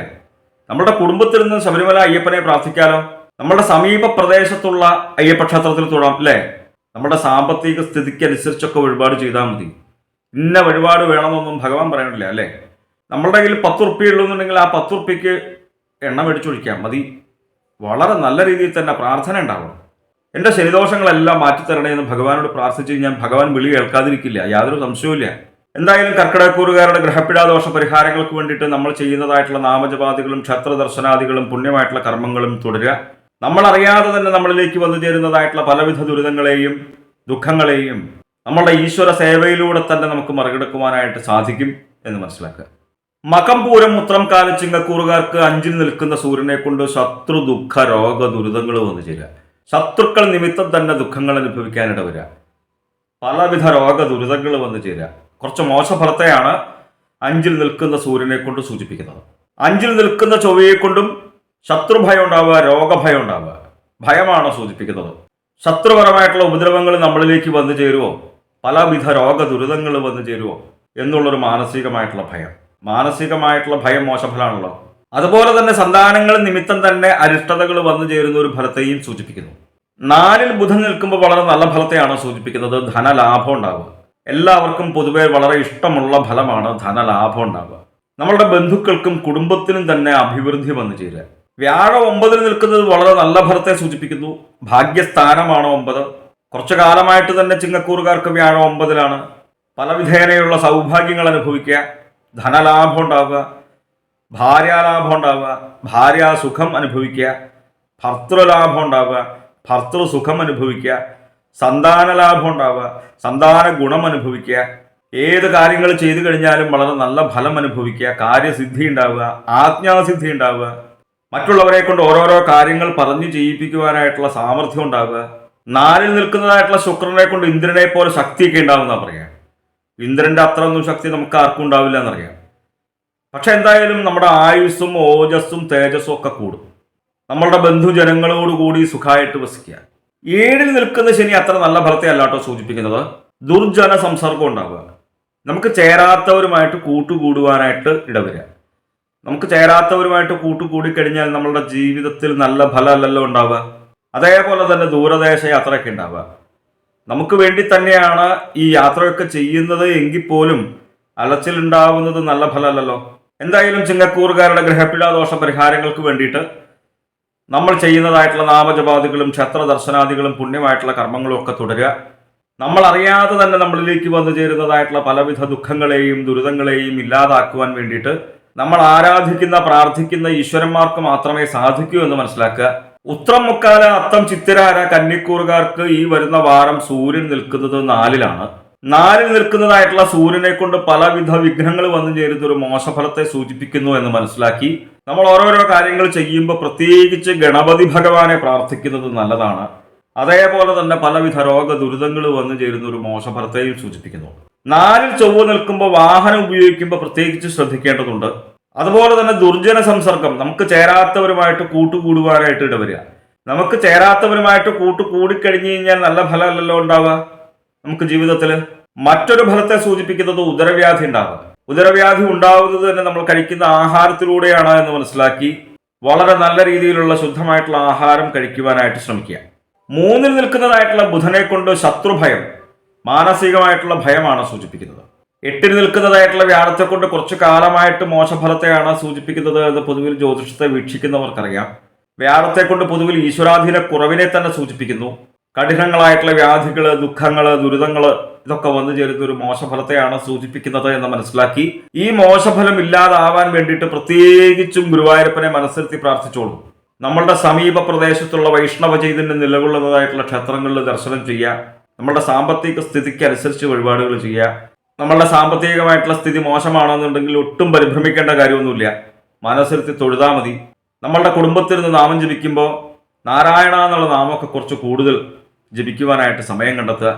നമ്മുടെ കുടുംബത്തിൽ നിന്ന് ശബരിമല അയ്യപ്പനെ പ്രാർത്ഥിക്കാലോ. നമ്മുടെ സമീപ പ്രദേശത്തുള്ള അയ്യപ്പ ക്ഷേത്രത്തിൽ തൊഴാം അല്ലേ. നമ്മുടെ സാമ്പത്തിക സ്ഥിതിക്ക് അനുസരിച്ചൊക്കെ വഴിപാട് ചെയ്താൽ മതി. ഇന്ന വഴിപാട് വേണമെന്നൊന്നും ഭഗവാൻ പറയണില്ല അല്ലേ. നമ്മളുടെ കയ്യിൽ 10 ഉറുപ്പിക ഉള്ളൂന്നുണ്ടെങ്കിൽ ആ 10 ഉറുപ്പിക്ക് എണ്ണ മേടിച്ചൊഴിക്കാം മതി. വളരെ നല്ല രീതിയിൽ തന്നെ പ്രാർത്ഥന ഉണ്ടാവണം. എൻ്റെ ശനിദോഷങ്ങളെല്ലാം മാറ്റിത്തരണേ എന്ന് ഭഗവാനോട് പ്രാർത്ഥിച്ച് കഴിഞ്ഞാൽ ഭഗവാൻ വിളി കേൾക്കാതിരിക്കില്ല, യാതൊരു സംശയവുമില്ല. എന്തായാലും കർക്കിടകക്കൂറുകാരുടെ ഗ്രഹപ്പിടാദോഷ പരിഹാരങ്ങൾക്ക് വേണ്ടിയിട്ട് നമ്മൾ ചെയ്യുന്നതായിട്ടുള്ള നാമജപാദികളും ക്ഷേത്ര ദർശനാദികളും പുണ്യമായിട്ടുള്ള കർമ്മങ്ങളും തുടരുക. നമ്മൾ അറിയാതെ തന്നെ നമ്മളിലേക്ക് വന്നു ചേരുന്നതായിട്ടുള്ള പലവിധ ദുരിതങ്ങളെയും ദുഃഖങ്ങളെയും നമ്മളുടെ ഈശ്വര സേവയിലൂടെ തന്നെ നമുക്ക് മറികടക്കുവാനായിട്ട് സാധിക്കും എന്ന് മനസ്സിലാക്കുക. മകം പൂരം ഉത്രം കാല ചിങ്ങക്കൂറുകാർക്ക് 5-ൽ നിൽക്കുന്ന സൂര്യനെ കൊണ്ട് ശത്രു ദുഃഖ രോഗ ദുരിതങ്ങൾ വന്നു ചേരുക. ശത്രുക്കൾ നിമിത്തം തന്നെ ദുഃഖങ്ങൾ അനുഭവിക്കാനിട വരിക. പലവിധ രോഗ ദുരിതങ്ങൾ വന്നു ചേരുക. കുറച്ച് മോശഫലത്തെയാണ് 5-ൽ നിൽക്കുന്ന സൂര്യനെ കൊണ്ട് സൂചിപ്പിക്കുന്നത്. 5-ൽ നിൽക്കുന്ന ചൊവ്വയെ കൊണ്ടും ശത്രുഭയം ഉണ്ടാവുക, രോഗഭയം ഉണ്ടാവുക. ഭയമാണ് സൂചിപ്പിക്കുന്നത്. ശത്രുപരമായിട്ടുള്ള ഉപദ്രവങ്ങൾ നമ്മളിലേക്ക് വന്നു ചേരുവോ, പലവിധ രോഗ ദുരിതങ്ങൾ വന്നു ചേരുവോ എന്നുള്ളൊരു മാനസികമായിട്ടുള്ള ഭയം. മാനസികമായിട്ടുള്ള ഭയം മോശഫലമാണല്ലോ. അതുപോലെ തന്നെ സന്താനങ്ങൾ നിമിത്തം തന്നെ അരിഷ്ടതകൾ വന്നു ചേരുന്ന ഒരു ഫലത്തെയും സൂചിപ്പിക്കുന്നു. 4-ൽ ബുധൻ നിൽക്കുമ്പോൾ വളരെ നല്ല ഫലത്തെയാണ് സൂചിപ്പിക്കുന്നത്. ധനലാഭം ഉണ്ടാവുക. എല്ലാവർക്കും പൊതുവെ വളരെ ഇഷ്ടമുള്ള ഫലമാണ് ധനലാഭം ഉണ്ടാവുക. നമ്മളുടെ ബന്ധുക്കൾക്കും കുടുംബത്തിനും തന്നെ അഭിവൃദ്ധി വന്നു ചേരുക. വ്യാഴം 9-ൽ നിൽക്കുന്നത് വളരെ നല്ല ഫലത്തെ സൂചിപ്പിക്കുന്നു. ഭാഗ്യസ്ഥാനമാണ് 9. കുറച്ചു കാലമായിട്ട് തന്നെ ചിങ്ങക്കൂറുകാർക്ക് വ്യാഴം 9-ലാണ്. പലവിധേനയുള്ള സൗഭാഗ്യങ്ങൾ അനുഭവിക്കുക, ധനലാഭം ഉണ്ടാവുക, ഭാര്യാലാഭം ഉണ്ടാവുക, ഭാര്യാസുഖം അനുഭവിക്കുക, ഭർത്തൃലാഭം ഉണ്ടാവുക, ഭർത്തൃസുഖം അനുഭവിക്കുക, സന്താനലാഭം ഉണ്ടാവുക, സന്താന ഗുണം അനുഭവിക്കുക. ഏത് കാര്യങ്ങൾ ചെയ്തു കഴിഞ്ഞാലും വളരെ നല്ല ഫലം അനുഭവിക്കുക, കാര്യസിദ്ധി ഉണ്ടാവുക, ആജ്ഞാസിദ്ധി ഉണ്ടാവുക, മറ്റുള്ളവരെ കൊണ്ട് ഓരോരോ കാര്യങ്ങൾ പറഞ്ഞു ചെയ്യിപ്പിക്കുവാനായിട്ടുള്ള സാമർഥ്യം ഉണ്ടാവുക. 4-ൽ നിൽക്കുന്നതായിട്ടുള്ള ശുക്രനെ കൊണ്ട് ഇന്ദ്രനെ പോലെ ശക്തിയൊക്കെ ഉണ്ടാവുന്ന പറയാം. ഇന്ദ്രന്റെ അത്ര ഒന്നും ശക്തി നമുക്ക് ആർക്കും ഉണ്ടാവില്ല എന്നറിയാം. പക്ഷെ എന്തായാലും നമ്മുടെ ആയുസ്സും ഓജസ്സും തേജസ്സും ഒക്കെ കൂടും. നമ്മളുടെ ബന്ധുജനങ്ങളോടുകൂടി സുഖമായിട്ട് വസിക്കുക. 7-ൽ നിൽക്കുന്ന ശനി അത്ര നല്ല ഫലത്തെ അല്ലാട്ടോ സൂചിപ്പിക്കുന്നത്. ദുർജന സംസർഗം ഉണ്ടാവുക. നമുക്ക് ചേരാത്തവരുമായിട്ട് കൂട്ടുകൂടുവാനായിട്ട് ഇടവരിക. നമുക്ക് ചേരാത്തവരുമായിട്ട് കൂട്ടുകൂടിക്കഴിഞ്ഞാൽ നമ്മളുടെ ജീവിതത്തിൽ നല്ല ഫലമല്ലല്ലോ ഉണ്ടാവുക. അതേപോലെ തന്നെ ദൂരദേശ യാത്രയൊക്കെ ഉണ്ടാവുക. നമുക്ക് വേണ്ടി തന്നെയാണ് ഈ യാത്രയൊക്കെ ചെയ്യുന്നത് എങ്കിൽ പോലും അലച്ചിലുണ്ടാവുന്നത് നല്ല ഫലമല്ലല്ലോ. എന്തായാലും ചിങ്ങക്കൂറുകാരുടെ ഗ്രഹപ്പിടാദോഷ പരിഹാരങ്ങൾക്ക് വേണ്ടിയിട്ട് നമ്മൾ ചെയ്യുന്നതായിട്ടുള്ള നാമജപാദികളും ക്ഷേത്ര ദർശനാദികളും പുണ്യമായിട്ടുള്ള കർമ്മങ്ങളും ഒക്കെ തുടരുക. നമ്മൾ അറിയാതെ തന്നെ നമ്മളിലേക്ക് വന്നു ചേരുന്നതായിട്ടുള്ള പലവിധ ദുഃഖങ്ങളെയും ദുരിതങ്ങളെയും ഇല്ലാതാക്കുവാൻ വേണ്ടിയിട്ട് നമ്മൾ ആരാധിക്കുന്ന പ്രാർത്ഥിക്കുന്ന ഈശ്വരന്മാർക്ക് മാത്രമേ സാധിക്കൂ എന്ന് മനസ്സിലാക്കുക. ഉത്രം മുക്കാല അത്തം ചിത്തിരാര കന്നിക്കൂറുകാർക്ക് ഈ വരുന്ന വാരം സൂര്യൻ നിൽക്കുന്നത് 4-ലാണ്. 4-ൽ നിൽക്കുന്നതായിട്ടുള്ള സൂര്യനെ കൊണ്ട് പലവിധ വിഘ്നങ്ങൾ വന്നു ചേരുന്ന ഒരു മോശഫലത്തെ സൂചിപ്പിക്കുന്നു എന്ന് മനസ്സിലാക്കി നമ്മൾ ഓരോരോ കാര്യങ്ങൾ ചെയ്യുമ്പോൾ പ്രത്യേകിച്ച് ഗണപതി ഭഗവാനെ പ്രാർത്ഥിക്കുന്നത് നല്ലതാണ്. അതേപോലെ തന്നെ പലവിധ രോഗ ദുരിതങ്ങൾ വന്നു ചേരുന്ന ഒരു മോശഫലത്തെയും സൂചിപ്പിക്കുന്നു. 4-ൽ ചൊവ്വ നിൽക്കുമ്പോൾ വാഹനം ഉപയോഗിക്കുമ്പോൾ പ്രത്യേകിച്ച് ശ്രദ്ധിക്കേണ്ടതുണ്ട്. അതുപോലെ തന്നെ ദുർജന സംസർഗം, നമുക്ക് ചേരാത്തവരുമായിട്ട് കൂട്ടുകൂടുവാനായിട്ട് ഇടവരിക. നമുക്ക് ചേരാത്തവരുമായിട്ട് കൂട്ടുകൂടിക്കഴിഞ്ഞു കഴിഞ്ഞാൽ നല്ല ഫലമല്ലല്ലോ ഉണ്ടാവുക നമുക്ക് ജീവിതത്തിൽ. മറ്റൊരു ഫലത്തെ സൂചിപ്പിക്കുന്നത് ഉദരവ്യാധി ഉണ്ടാവുക. ഉദരവ്യാധി ഉണ്ടാവുന്നത് തന്നെ നമ്മൾ കഴിക്കുന്ന ആഹാരത്തിലൂടെയാണ് എന്ന് മനസ്സിലാക്കി വളരെ നല്ല രീതിയിലുള്ള ശുദ്ധമായിട്ടുള്ള ആഹാരം കഴിക്കുവാനായിട്ട് ശ്രമിക്കുക. 3-ൽ നിൽക്കുന്നതായിട്ടുള്ള ബുധനെ കൊണ്ട് ശത്രുഭയം, മാനസികമായിട്ടുള്ള ഭയമാണ് സൂചിപ്പിക്കുന്നത്. 8-ൽ നിൽക്കുന്നതായിട്ടുള്ള വ്യാഴത്തെ കൊണ്ട് കുറച്ചു കാലമായിട്ട് മോശഫലത്തെയാണ് സൂചിപ്പിക്കുന്നത് എന്ന് പൊതുവിൽ ജ്യോതിഷത്തെ വീക്ഷിക്കുന്നവർക്കറിയാം. വ്യാഴത്തെ കൊണ്ട് പൊതുവിൽ ഈശ്വരാധീന കുറവിനെ തന്നെ സൂചിപ്പിക്കുന്നു. കഠിനങ്ങളായിട്ടുള്ള വ്യാധികള്, ദുഃഖങ്ങള്, ദുരിതങ്ങള് ഇതൊക്കെ വന്നു ചേരുന്ന ഒരു മോശഫലത്തെയാണ് സൂചിപ്പിക്കുന്നത് എന്ന് മനസ്സിലാക്കി ഈ മോശഫലം ഇല്ലാതാവാൻ വേണ്ടിയിട്ട് പ്രത്യേകിച്ചും ഗുരുവായൂരപ്പനെ മനസ്സിരുത്തി പ്രാർത്ഥിച്ചോളൂ. നമ്മളുടെ സമീപ പ്രദേശത്തുള്ള വൈഷ്ണവ ചൈതന്യം നിലകൊള്ളുന്നതായിട്ടുള്ള ക്ഷേത്രങ്ങളിൽ ദർശനം ചെയ്യുക, നമ്മളുടെ സാമ്പത്തിക സ്ഥിതിക്ക് അനുസരിച്ച് വഴിപാടുകൾ ചെയ്യുക. നമ്മളുടെ സാമ്പത്തികമായിട്ടുള്ള സ്ഥിതി മോശമാണെന്നുണ്ടെങ്കിൽ ഒട്ടും പരിഭ്രമിക്കേണ്ട കാര്യമൊന്നുമില്ല, മനസ്സിരുത്തി തൊഴുതാൽ മതി. നമ്മളുടെ കുടുംബത്തിൽ നിന്ന് നാമം ജപിക്കുമ്പോൾ നാരായണ എന്നുള്ള നാമമൊക്കെ കുറച്ച് കൂടുതൽ ജപിക്കുവാനായിട്ട് സമയം കണ്ടെത്തുക.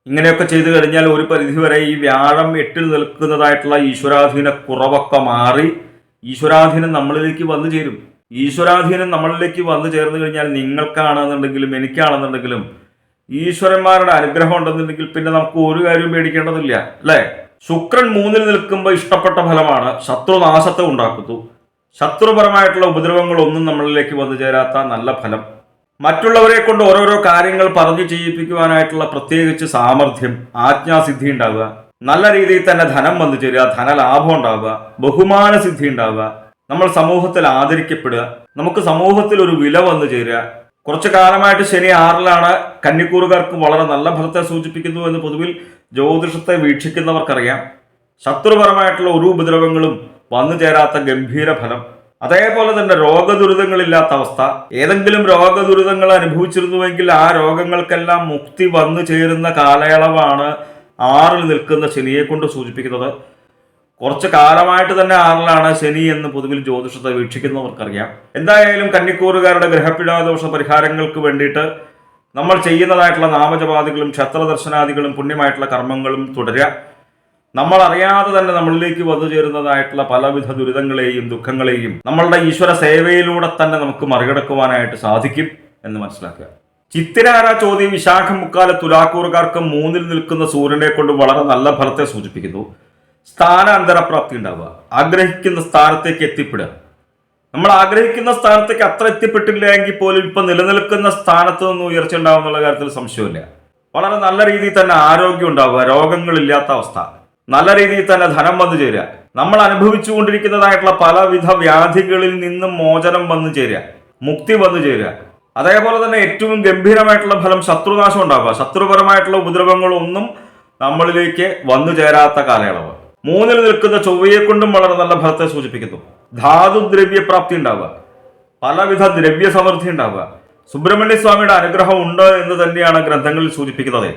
ഇങ്ങനെയൊക്കെ ചെയ്തു കഴിഞ്ഞാൽ ഒരു പരിധിവരെ ഈ വ്യാഴം 8-ൽ നിൽക്കുന്നതായിട്ടുള്ള ഈശ്വരാധീന കുറവൊക്കെ മാറി ഈശ്വരാധീനം നമ്മളിലേക്ക് വന്നു ചേരും. ഈശ്വരാധീനം നമ്മളിലേക്ക് വന്നു ചേർന്ന് കഴിഞ്ഞാൽ നിങ്ങൾക്കാണെന്നുണ്ടെങ്കിലും എനിക്കാണെന്നുണ്ടെങ്കിലും ഈശ്വരന്മാരുടെ അനുഗ്രഹം ഉണ്ടെന്നുണ്ടെങ്കിൽ പിന്നെ നമുക്ക് ഒരു കാര്യവും പേടിക്കേണ്ടതില്ല, അല്ലേ? ശുക്രൻ 3-ൽ നിൽക്കുമ്പോൾ ഇഷ്ടപ്പെട്ട ഫലമാണ്, ശത്രുനാശത്തെ ഉണ്ടാക്കുന്നു. ശത്രുപരമായിട്ടുള്ള ഉപദ്രവങ്ങളൊന്നും നമ്മളിലേക്ക് വന്നു ചേരാത്ത നല്ല ഫലം. മറ്റുള്ളവരെ കൊണ്ട് ഓരോരോ കാര്യങ്ങൾ പറഞ്ഞു ചെയ്യിപ്പിക്കുവാനായിട്ടുള്ള പ്രത്യേകിച്ച് സാമർഥ്യം, ആജ്ഞാസിദ്ധി ഉണ്ടാവുക. നല്ല രീതിയിൽ തന്നെ ധനം വന്നു ചേരുക, ധനലാഭം ഉണ്ടാവുക, ബഹുമാന സിദ്ധി ഉണ്ടാവുക, നമ്മൾ സമൂഹത്തിൽ ആദരിക്കപ്പെടുക, നമുക്ക് സമൂഹത്തിൽ ഒരു വില വന്നു ചേരുക. കുറച്ചു കാലമായിട്ട് ശനി 6-ലാണ്. കന്നിക്കൂറുകാർക്ക് വളരെ നല്ല ഫലത്തെ സൂചിപ്പിക്കുന്നു എന്ന് പൊതുവിൽ ജ്യോതിഷത്തെ വീക്ഷിക്കുന്നവർക്കറിയാം. ശത്രുപരമായിട്ടുള്ള ഒരു ഉപദ്രവങ്ങളും വന്നു ചേരാത്ത ഗംഭീര ഫലം. അതേപോലെ തന്നെ രോഗദുരിതങ്ങളില്ലാത്ത അവസ്ഥ. ഏതെങ്കിലും രോഗദുരിതങ്ങൾ അനുഭവിച്ചിരുന്നുവെങ്കിൽ ആ രോഗങ്ങൾക്കെല്ലാം മുക്തി വന്നു ചേരുന്ന കാലയളവാണ് 6-ൽ നിൽക്കുന്ന ശനിയെ കൊണ്ട് സൂചിപ്പിക്കുന്നത്. കുറച്ച് കാലമായിട്ട് തന്നെ 6-ലാണ് ശനി എന്ന് പൊതുവിൽ ജ്യോതിഷത്തെ വീക്ഷിക്കുന്നവർക്കറിയാം. എന്തായാലും കന്നിക്കൂറുകാരുടെ ഗ്രഹപീഡാദോഷ പരിഹാരങ്ങൾക്ക് വേണ്ടിയിട്ട് നമ്മൾ ചെയ്യുന്നതായിട്ടുള്ള നാമജപാദികളും ക്ഷേത്രദർശനാദികളും പുണ്യമായിട്ടുള്ള കർമ്മങ്ങളും തുടരുക. നമ്മൾ അറിയാതെ തന്നെ നമ്മളിലേക്ക് വന്നു ചേരുന്നതായിട്ടുള്ള പലവിധ ദുരിതങ്ങളെയും ദുഃഖങ്ങളെയും നമ്മളുടെ ഈശ്വര സേവയിലൂടെ തന്നെ നമുക്ക് മറികടക്കുവാനായിട്ട് സാധിക്കും എന്ന് മനസ്സിലാക്കുക. ചിത്തിരാര ചോദ്യം വിശാഖം മുക്കാല തുലാക്കൂറുകാർക്ക് 3-ൽ നിൽക്കുന്ന സൂര്യനെ കൊണ്ട് വളരെ നല്ല ഫലത്തെ സൂചിപ്പിക്കുന്നു. സ്ഥാനാന്തരപ്രാപ്തി ഉണ്ടാവുക, ആഗ്രഹിക്കുന്ന സ്ഥാനത്തേക്ക് എത്തിപ്പെടുക. നമ്മൾ ആഗ്രഹിക്കുന്ന സ്ഥാനത്തേക്ക് അത്ര എത്തിപ്പെട്ടില്ല എങ്കിൽ പോലും ഇപ്പൊ നിലനിൽക്കുന്ന സ്ഥാനത്ത് നിന്ന് ഉയർച്ച ഉണ്ടാവും എന്നുള്ള കാര്യത്തിൽ സംശയമില്ല. വളരെ നല്ല രീതിയിൽ തന്നെ ആരോഗ്യം ഉണ്ടാവുക, രോഗങ്ങളില്ലാത്ത അവസ്ഥ, നല്ല രീതിയിൽ തന്നെ ധനം വന്നു ചേരുക, നമ്മൾ അനുഭവിച്ചുകൊണ്ടിരിക്കുന്നതായിട്ടുള്ള പലവിധ വ്യാധികളിൽ നിന്നും മോചനം വന്നു ചേരുക, മുക്തി വന്നു ചേരുക. അതേപോലെ തന്നെ ഏറ്റവും ഗംഭീരമായിട്ടുള്ള ഫലം ശത്രുനാശം ഉണ്ടാവുക, ശത്രുപരമായിട്ടുള്ള ഉപദ്രവങ്ങളൊന്നും നമ്മളിലേക്ക് വന്നു ചേരാത്ത കാലയളവ്. 3-ൽ നിൽക്കുന്ന ചൊവ്വയെ കൊണ്ടും വളരെ നല്ല ഫലത്തെ സൂചിപ്പിക്കുന്നു. ധാതുദ്രവ്യപ്രാപ്തി ഉണ്ടാവുക, പലവിധ ദ്രവ്യ സമൃദ്ധി ഉണ്ടാവുക. സുബ്രഹ്മണ്യ സ്വാമിയുടെ അനുഗ്രഹം ഉണ്ട് എന്ന് തന്നെയാണ് ഗ്രന്ഥങ്ങളിൽ സൂചിപ്പിക്കുന്നത്.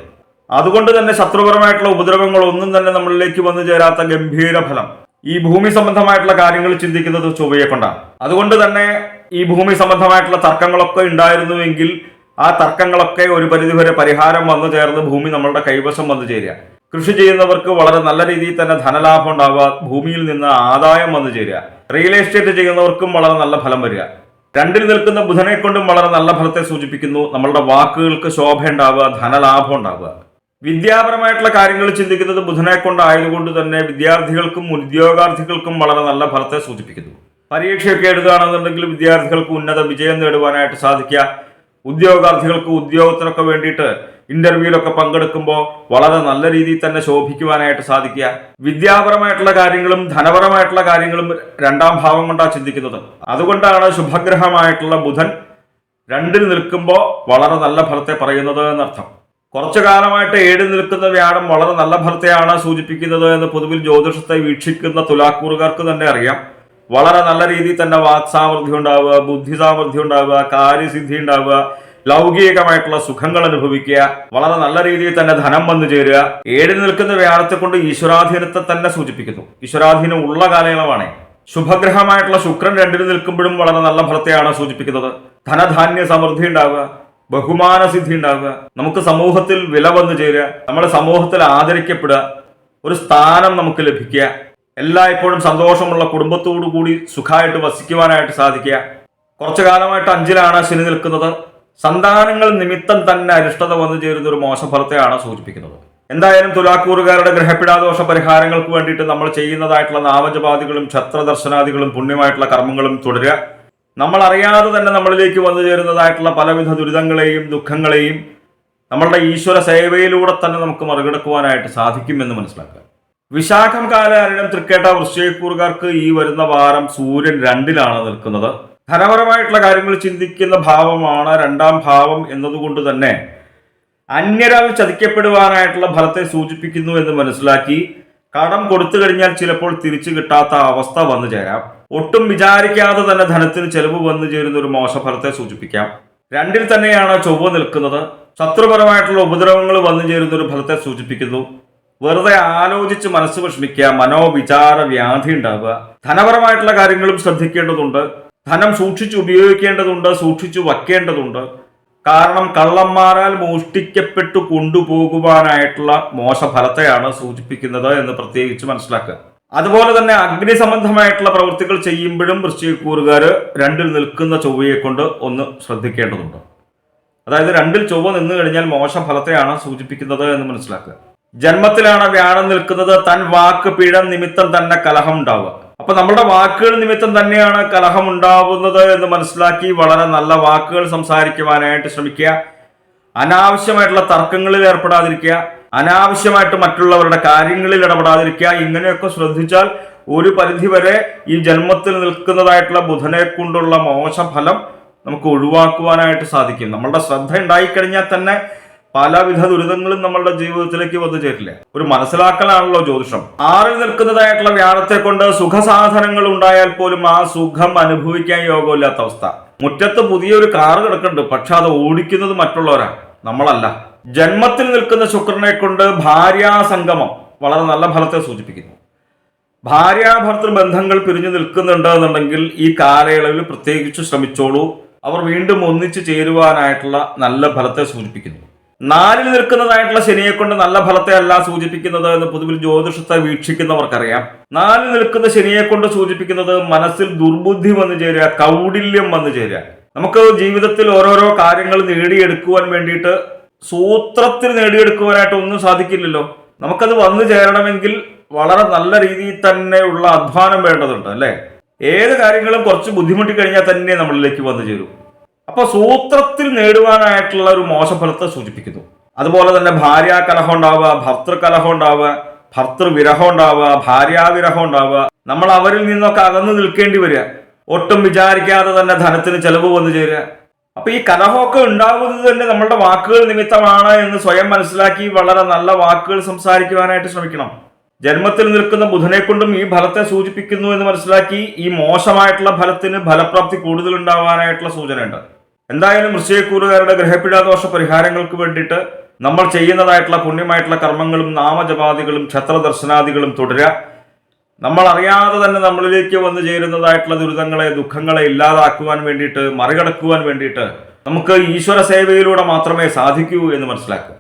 അതുകൊണ്ട് തന്നെ ശത്രുപരമായിട്ടുള്ള ഉപദ്രവങ്ങളൊന്നും തന്നെ നമ്മളിലേക്ക് വന്നു ചേരാത്ത ഗംഭീര ഫലം. ഈ ഭൂമി സംബന്ധമായിട്ടുള്ള കാര്യങ്ങൾ ചിന്തിക്കുന്നത് ചൊവ്വയെ കൊണ്ടാണ്. അതുകൊണ്ട് തന്നെ ഈ ഭൂമി സംബന്ധമായിട്ടുള്ള തർക്കങ്ങളൊക്കെ ഉണ്ടായിരുന്നുവെങ്കിൽ ആ തർക്കങ്ങളൊക്കെ ഒരു പരിധിവരെ പരിഹാരം വന്നു ചേർന്ന് ഭൂമി നമ്മളുടെ കൈവശം വന്നു ചേരുക. കൃഷി ചെയ്യുന്നവർക്ക് വളരെ നല്ല രീതിയിൽ തന്നെ ധനലാഭം ഉണ്ടാവുക, ഭൂമിയിൽ നിന്ന് ആദായം വന്നു ചേരുക. റിയൽ എസ്റ്റേറ്റ് ചെയ്യുന്നവർക്കും വളരെ നല്ല ഫലം വരിക. 2-ൽ നിൽക്കുന്ന ബുധനെ കൊണ്ടും വളരെ നല്ല ഫലത്തെ സൂചിപ്പിക്കുന്നു. നമ്മളുടെ വാക്കുകൾക്ക് ശോഭ ഉണ്ടാവുക, ധനലാഭം ഉണ്ടാവുക. വിദ്യാപരമായിട്ടുള്ള കാര്യങ്ങൾ ചിന്തിക്കുന്നത് ബുധനെ കൊണ്ടായതുകൊണ്ട് തന്നെ വിദ്യാർത്ഥികൾക്കും ഉദ്യോഗാർത്ഥികൾക്കും വളരെ നല്ല ഫലത്തെ സൂചിപ്പിക്കുന്നു. പരീക്ഷയൊക്കെ എഴുതുകയാണെന്നുണ്ടെങ്കിൽ വിദ്യാർത്ഥികൾക്ക് ഉന്നത വിജയം നേടുവാനായിട്ട് സാധിക്കുക. ഉദ്യോഗാർത്ഥികൾക്ക് ഉദ്യോഗത്തിനൊക്കെ വേണ്ടിയിട്ട് ഇന്റർവ്യൂലൊക്കെ പങ്കെടുക്കുമ്പോൾ വളരെ നല്ല രീതിയിൽ തന്നെ ശോഭിക്കുവാനായിട്ട് സാധിക്കുക. വിദ്യാപരമായിട്ടുള്ള കാര്യങ്ങളും ധനപരമായിട്ടുള്ള കാര്യങ്ങളും 2-ാം ഭാവം കൊണ്ടാണ് ചിന്തിക്കുന്നത്. അതുകൊണ്ടാണ് ശുഭഗ്രഹമായിട്ടുള്ള ബുധൻ 2-ൽ നിൽക്കുമ്പോൾ വളരെ നല്ല ഫലത്തെ പറയുന്നത് എന്നർത്ഥം. കുറച്ചു കാലമായിട്ട് 7-ൽ നിൽക്കുന്ന വ്യാഴം വളരെ നല്ല ഫലത്തെയാണ് സൂചിപ്പിക്കുന്നത് എന്ന് പൊതുവിൽ ജ്യോതിഷത്തെ വീക്ഷിക്കുന്ന തുലാക്കൂറുകാർക്ക് തന്നെ അറിയാം. വളരെ നല്ല രീതിയിൽ തന്നെ വാക് സാമർഥ്യം ഉണ്ടാവുക, ബുദ്ധി സാമർഥ്യം ഉണ്ടാവുക, കാര്യസിദ്ധി ഉണ്ടാവുക, ലൗകികമായിട്ടുള്ള സുഖങ്ങൾ അനുഭവിക്കുക, വളരെ നല്ല രീതിയിൽ തന്നെ ധനം വന്നു ചേരുക. 7-ൽ നിൽക്കുന്ന വ്യാഴത്തെ കൊണ്ട് ഈശ്വരാധീനത്തെ തന്നെ സൂചിപ്പിക്കുന്നു. ഈശ്വരാധീനം ഉള്ള കാലയളവാണ്. ശുഭഗ്രഹമായിട്ടുള്ള ശുക്രൻ 2-ൽ നിൽക്കുമ്പോഴും വളരെ നല്ല ഫലത്തെയാണ് സൂചിപ്പിക്കുന്നത്. ധനധാന്യ സമൃദ്ധി ഉണ്ടാവുക, ബഹുമാന സിദ്ധി ഉണ്ടാവുക, നമുക്ക് സമൂഹത്തിൽ വില വന്നു ചേരുക, നമ്മുടെ സമൂഹത്തിൽ ആദരിക്കപ്പെടുക, ഒരു സ്ഥാനം നമുക്ക് ലഭിക്കുക, എല്ലായ്പ്പോഴും സന്തോഷമുള്ള കുടുംബത്തോടു കൂടി സുഖമായിട്ട് വസിക്കുവാനായിട്ട് സാധിക്കുക. കുറച്ചു കാലമായിട്ട് 5-ലാണ് ശനി നിൽക്കുന്നത്. സന്താനങ്ങൾ നിമിത്തം തന്നെ അരിഷ്ടത വന്നു ചേരുന്ന ഒരു മോശഫലത്തെയാണ് സൂചിപ്പിക്കുന്നത്. എന്തായാലും തുലാക്കൂറുകാരുടെ ഗ്രഹപീഡാദോഷ പരിഹാരങ്ങൾക്ക് വേണ്ടിയിട്ട് നമ്മൾ ചെയ്യുന്നതായിട്ടുള്ള നാമജപാദികളും ക്ഷത്രദർശനാദികളും പുണ്യമായിട്ടുള്ള കർമ്മങ്ങളും തുടരുക. നമ്മൾ അറിയാതെ തന്നെ നമ്മളിലേക്ക് വന്നു ചേരുന്നതായിട്ടുള്ള പലവിധ ദുരിതങ്ങളെയും ദുഃഖങ്ങളെയും നമ്മളുടെ ഈശ്വര സേവയിലൂടെ തന്നെ നമുക്ക് മറികടക്കുവാനായിട്ട് സാധിക്കുമെന്ന് മനസ്സിലാക്കുക. വിശാഖം കാലഹരണം തൃക്കേട്ട വൃശ്ചികക്കൂറുകാർക്ക് ഈ വരുന്ന വാരം സൂര്യൻ 2-ലാണ് നിൽക്കുന്നത്. ധനപരമായിട്ടുള്ള കാര്യങ്ങൾ ചിന്തിക്കുന്ന ഭാവമാണ് 2-ാം ഭാവം എന്നതുകൊണ്ട് തന്നെ അന്യരാൽ ചതിക്കപ്പെടുവാനായിട്ടുള്ള ഫലത്തെ സൂചിപ്പിക്കുന്നു എന്ന് മനസ്സിലാക്കി കടം കൊടുത്തു കഴിഞ്ഞാൽ ചിലപ്പോൾ തിരിച്ചു കിട്ടാത്ത അവസ്ഥ വന്നു ചേരാം. ഒട്ടും വിചാരിക്കാതെ തന്നെ ധനത്തിന് ചെലവ് വന്നു ചേരുന്ന ഒരു മോശഫലത്തെ സൂചിപ്പിക്കാം. രണ്ടിൽ തന്നെയാണ് ചൊവ്വ നിൽക്കുന്നത്. ശത്രുപരമായിട്ടുള്ള ഉപദ്രവങ്ങൾ വന്നു ചേരുന്ന ഒരു ഫലത്തെ സൂചിപ്പിക്കുന്നു. വെറുതെ ആലോചിച്ച് മനസ്സ് വിഷമിക്കുക, മനോവിചാര വ്യാധി ഉണ്ടാവുക. ധനപരമായിട്ടുള്ള കാര്യങ്ങളും ശ്രദ്ധിക്കേണ്ടതുണ്ട്. ധനം സൂക്ഷിച്ച് ഉപയോഗിക്കേണ്ടതുണ്ട്, സൂക്ഷിച്ചു വയ്ക്കേണ്ടതുണ്ട്. കാരണം കള്ളന്മാരാൽ മോഷ്ടിക്കപ്പെട്ടു കൊണ്ടുപോകുവാനായിട്ടുള്ള മോശഫലത്തെയാണ് സൂചിപ്പിക്കുന്നത് എന്ന് പ്രത്യേകിച്ച് മനസ്സിലാക്കുക. അതുപോലെ തന്നെ അഗ്നി സംബന്ധമായിട്ടുള്ള പ്രവൃത്തികൾ ചെയ്യുമ്പോഴും വൃശ്ചികക്കൂറുകാർ രണ്ടിൽ നിൽക്കുന്ന ചൊവ്വയെ കൊണ്ട് ഒന്ന് ശ്രദ്ധിക്കേണ്ടതുണ്ട്. അതായത് രണ്ടിൽ ചൊവ്വ നിന്ന് കഴിഞ്ഞാൽ മോശഫലത്തെയാണ് സൂചിപ്പിക്കുന്നത് എന്ന് മനസ്സിലാക്കുക. ജന്മത്തിലാണ് വ്യാഴം നിൽക്കുന്നത്. തൻ വാക്ക് പിഴ നിമിത്തം തന്നെ കലഹം ഉണ്ടാവുക. അപ്പൊ നമ്മുടെ വാക്കുകൾ നിമിത്തം തന്നെയാണ് കലഹം ഉണ്ടാവുന്നത് എന്ന് മനസ്സിലാക്കി വളരെ നല്ല വാക്കുകൾ സംസാരിക്കുവാനായിട്ട് ശ്രമിക്കുക. അനാവശ്യമായിട്ടുള്ള തർക്കങ്ങളിൽ ഏർപ്പെടാതിരിക്കുക. അനാവശ്യമായിട്ട് മറ്റുള്ളവരുടെ കാര്യങ്ങളിൽ ഇടപെടാതിരിക്കുക. ഇങ്ങനെയൊക്കെ ശ്രദ്ധിച്ചാൽ ഒരു പരിധിവരെ ഈ ജന്മത്തിൽ നിൽക്കുന്നതായിട്ടുള്ള ബുധനെ കൊണ്ടുള്ള മോശഫലം നമുക്ക് ഒഴിവാക്കുവാനായിട്ട് സാധിക്കും. നമ്മളുടെ ശ്രദ്ധ ഉണ്ടായിക്കഴിഞ്ഞാൽ തന്നെ പലവിധ ദുരിതങ്ങളും നമ്മളുടെ ജീവിതത്തിലേക്ക് വന്നു ചേരില്ല. ഒരു മനസ്സിലാക്കലാണല്ലോ ജ്യോതിഷം. ആറിൽ നിൽക്കുന്നതായിട്ടുള്ള വ്യാഴത്തെ കൊണ്ട് സുഖസാധനങ്ങൾ ഉണ്ടായാൽ പോലും ആ സുഖം അനുഭവിക്കാൻ യോഗമില്ലാത്ത അവസ്ഥ. മുറ്റത്ത് പുതിയൊരു കാറ് കിടക്കുന്നുണ്ട്, പക്ഷെ അത് ഓടിക്കുന്നത് മറ്റുള്ളവരാണ്, നമ്മളല്ല. ജന്മത്തിൽ നിൽക്കുന്ന ശുക്രനെ കൊണ്ട് ഭാര്യാസംഗമം വളരെ നല്ല ഫലത്തെ സൂചിപ്പിക്കുന്നു. ഭാര്യാഭർത്തൃ ബന്ധങ്ങൾ പിരിഞ്ഞു നിൽക്കുന്നുണ്ട് എന്നുണ്ടെങ്കിൽ ഈ കാലയളവിൽ പ്രത്യേകിച്ച് ശ്രമിച്ചോളൂ. അവർ വീണ്ടും ഒന്നിച്ചു ചേരുവാനായിട്ടുള്ള നല്ല ഫലത്തെ സൂചിപ്പിക്കുന്നു. നാലിൽ നിൽക്കുന്നതായിട്ടുള്ള ശനിയെ കൊണ്ട് നല്ല ഫലത്തെ അല്ല സൂചിപ്പിക്കുന്നത് എന്ന് പൊതുവിൽ ജ്യോതിഷത്തെ വീക്ഷിക്കുന്നവർക്കറിയാം. നാലിൽ നിൽക്കുന്ന ശനിയെ കൊണ്ട് സൂചിപ്പിക്കുന്നത് മനസ്സിൽ ദുർബുദ്ധി വന്നു ചേരുക, കൗടില്യം വന്നു ചേരുക. നമുക്ക് ജീവിതത്തിൽ ഓരോരോ കാര്യങ്ങൾ നേടിയെടുക്കുവാൻ വേണ്ടിയിട്ട് സൂത്രത്തിൽ നേടിയെടുക്കുവാനായിട്ട് ഒന്നും സാധിക്കില്ലല്ലോ. നമുക്കത് വന്നു ചേരണമെങ്കിൽ വളരെ നല്ല രീതിയിൽ തന്നെയുള്ള അധ്വാനം വേണ്ടതുണ്ട്, അല്ലേ? ഏത് കാര്യങ്ങളും കുറച്ച് ബുദ്ധിമുട്ടി കഴിഞ്ഞാൽ തന്നെ നമ്മളിലേക്ക് വന്നു ചേരും. അപ്പൊ സൂത്രത്തിൽ നേടുവാനായിട്ടുള്ള ഒരു മോശഫലത്തെ സൂചിപ്പിക്കുന്നു. അതുപോലെ തന്നെ ഭാര്യാകലഹം ഉണ്ടാവുക, ഭർത്തൃകലഹം ഉണ്ടാവുക, ഭർത്തൃവിരഹം ഉണ്ടാവുക, ഭാര്യാവിരഹം ഉണ്ടാവുക. നമ്മൾ അവരിൽ നിന്നൊക്കെ അകന്നു നിൽക്കേണ്ടി വരിക. ഒട്ടും വിചാരിക്കാതെ തന്നെ ധനത്തിന് ചെലവ് വന്നു ചേരുക. അപ്പൊ ഈ കലഹമൊക്കെ ഉണ്ടാവുന്നത് തന്നെ നമ്മളുടെ വാക്കുകൾ നിമിത്തമാണ് എന്ന് സ്വയം മനസ്സിലാക്കി വളരെ നല്ല വാക്കുകൾ സംസാരിക്കുവാനായിട്ട് ശ്രമിക്കണം. ജന്മത്തിൽ നിൽക്കുന്ന ബുധനെ കൊണ്ടും ഈ ഫലത്തെ സൂചിപ്പിക്കുന്നു എന്ന് മനസ്സിലാക്കി ഈ മോശമായിട്ടുള്ള ഫലത്തിന് ഫലപ്രാപ്തി കൂടുതൽ ഉണ്ടാവാനായിട്ടുള്ള സൂചനയുണ്ട്. എന്തായാലും വൃശ്ചികക്കൂറുകാരുടെ ഗ്രഹപീഡാദോഷ പരിഹാരങ്ങൾക്ക് വേണ്ടിയിട്ട് നമ്മൾ ചെയ്യുന്നതായിട്ടുള്ള പുണ്യമായിട്ടുള്ള കർമ്മങ്ങളും നാമജപാദികളും ക്ഷേത്രദർശനാദികളും തുടരുക. നമ്മൾ അറിയാതെ തന്നെ നമ്മളിലേക്ക് വന്നു ചേരുന്നതായിട്ടുള്ള ദുരിതങ്ങളെ, ദുഃഖങ്ങളെ ഇല്ലാതാക്കുവാൻ വേണ്ടിയിട്ട്, മറികടക്കുവാൻ വേണ്ടിയിട്ട് നമുക്ക് ഈശ്വര സേവയിലൂടെ മാത്രമേ സാധിക്കൂ എന്ന് മനസ്സിലാക്കുക.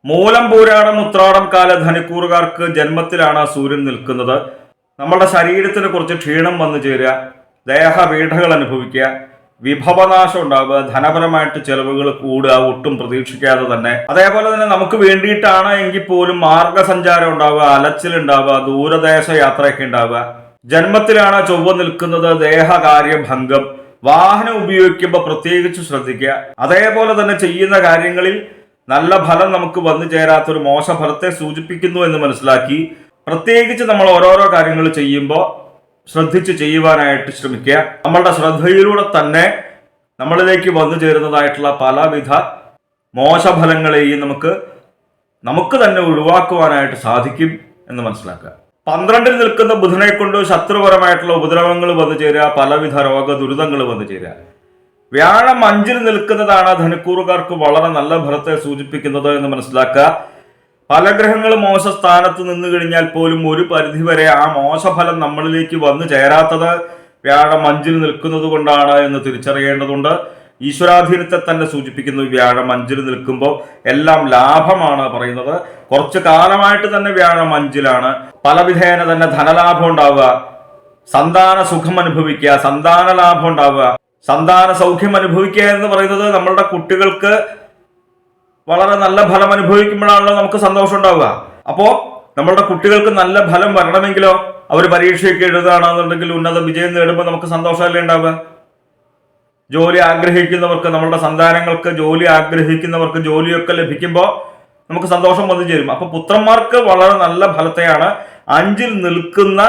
മൂലം, പൂരാടം, ഉത്രാടം കാല ധനുക്കൂറുകാർക്ക് ജന്മത്തിലാണ് സൂര്യൻ നിൽക്കുന്നത്. നമ്മളുടെ ശരീരത്തിന് കുറച്ച് ക്ഷീണം വന്നു ചേരുക, ദേഹപീഠകൾ അനുഭവിക്കുക, വിഭവനാശം ഉണ്ടാവുക, ധനപരമായിട്ട് ചെലവുകൾ കൂടുക ഒട്ടും പ്രതീക്ഷിക്കാതെ തന്നെ. അതേപോലെ തന്നെ നമുക്ക് വേണ്ടിയിട്ടാണ് എങ്കിൽ പോലും മാർഗസഞ്ചാരം ഉണ്ടാവുക, അലച്ചിലുണ്ടാവുക, ദൂരദേശ യാത്രയൊക്കെ ഉണ്ടാവുക. ജന്മത്തിലാണ് ചൊവ്വ നിൽക്കുന്നത്. ദേഹകാര്യ ഭംഗം, വാഹനം ഉപയോഗിക്കുമ്പോൾ പ്രത്യേകിച്ച് ശ്രദ്ധിക്കുക. അതേപോലെ തന്നെ ചെയ്യുന്ന കാര്യങ്ങളിൽ നല്ല ഫലം നമുക്ക് വന്നു ചേരാത്തൊരു മോശഫലത്തെ സൂചിപ്പിക്കുന്നു എന്ന് മനസ്സിലാക്കി പ്രത്യേകിച്ച് നമ്മൾ ഓരോരോ കാര്യങ്ങൾ ചെയ്യുമ്പോൾ ശ്രദ്ധിച്ച് ചെയ്യുവാനായിട്ട് ശ്രമിക്കുക. നമ്മളുടെ ശ്രദ്ധയിലൂടെ തന്നെ നമ്മളിലേക്ക് വന്നു ചേരുന്നതായിട്ടുള്ള പലവിധ മോശഫലങ്ങളെയും നമുക്ക് തന്നെ ഒഴിവാക്കുവാനായിട്ട് സാധിക്കും എന്ന് മനസ്സിലാക്കുക. 12-ൽ നിൽക്കുന്ന ബുധനെ കൊണ്ട് ശത്രുപരമായിട്ടുള്ള ഉപദ്രവങ്ങൾ വന്നു ചേരുക, പലവിധ രോഗ ദുരിതങ്ങൾ വന്നു ചേരുക. വ്യാഴം 5-ൽ നിൽക്കുന്നതാണ് ധനുക്കൂറുകാർക്ക് വളരെ നല്ല ഫലത്തെ സൂചിപ്പിക്കുന്നത് എന്ന് മനസ്സിലാക്കുക. പല ഗ്രഹങ്ങളും മോശ സ്ഥാനത്ത് നിന്ന് കഴിഞ്ഞാൽ പോലും ഒരു പരിധിവരെ ആ മോശഫലം നമ്മളിലേക്ക് വന്നു ചേരാത്തത് വ്യാഴം 5-ൽ നിൽക്കുന്നത് കൊണ്ടാണ് എന്ന് തിരിച്ചറിയേണ്ടതുണ്ട്. ഈശ്വരാധീനത്തെ തന്നെ സൂചിപ്പിക്കുന്നു. വ്യാഴം 5-ൽ നിൽക്കുമ്പോൾ എല്ലാം ലാഭമാണ് പറയുന്നത്. കുറച്ചു കാലമായിട്ട് തന്നെ വ്യാഴം 5-ലാണ്. പലവിധേന തന്നെ ധനലാഭം ഉണ്ടാവുക, സന്താന സുഖം അനുഭവിക്കുക, സന്താന ലാഭം ഉണ്ടാവുക, സന്താന സൗഖ്യം അനുഭവിക്കുക എന്ന് പറയുന്നത് നമ്മളുടെ കുട്ടികൾക്ക് വളരെ നല്ല ഫലം അനുഭവിക്കുമ്പോഴാണല്ലോ നമുക്ക് സന്തോഷം ഉണ്ടാവുക. അപ്പോ നമ്മളുടെ കുട്ടികൾക്ക് നല്ല ഫലം വരണമെങ്കിലോ അവർ പരീക്ഷയൊക്കെ എഴുതുകയാണെന്നുണ്ടെങ്കിൽ ഉന്നത വിജയം നേടുമ്പോൾ നമുക്ക് സന്തോഷമല്ലേ ഉണ്ടാവുക. ജോലി ആഗ്രഹിക്കുന്നവർക്ക്, നമ്മളുടെ സന്താനങ്ങൾക്ക് ജോലി ആഗ്രഹിക്കുന്നവർക്ക് ജോലിയൊക്കെ ലഭിക്കുമ്പോൾ നമുക്ക് സന്തോഷം വന്നു ചേരും. അപ്പൊ പുത്രന്മാർക്ക് വളരെ നല്ല ഫലത്തെയാണ് 5-ൽ നിൽക്കുന്ന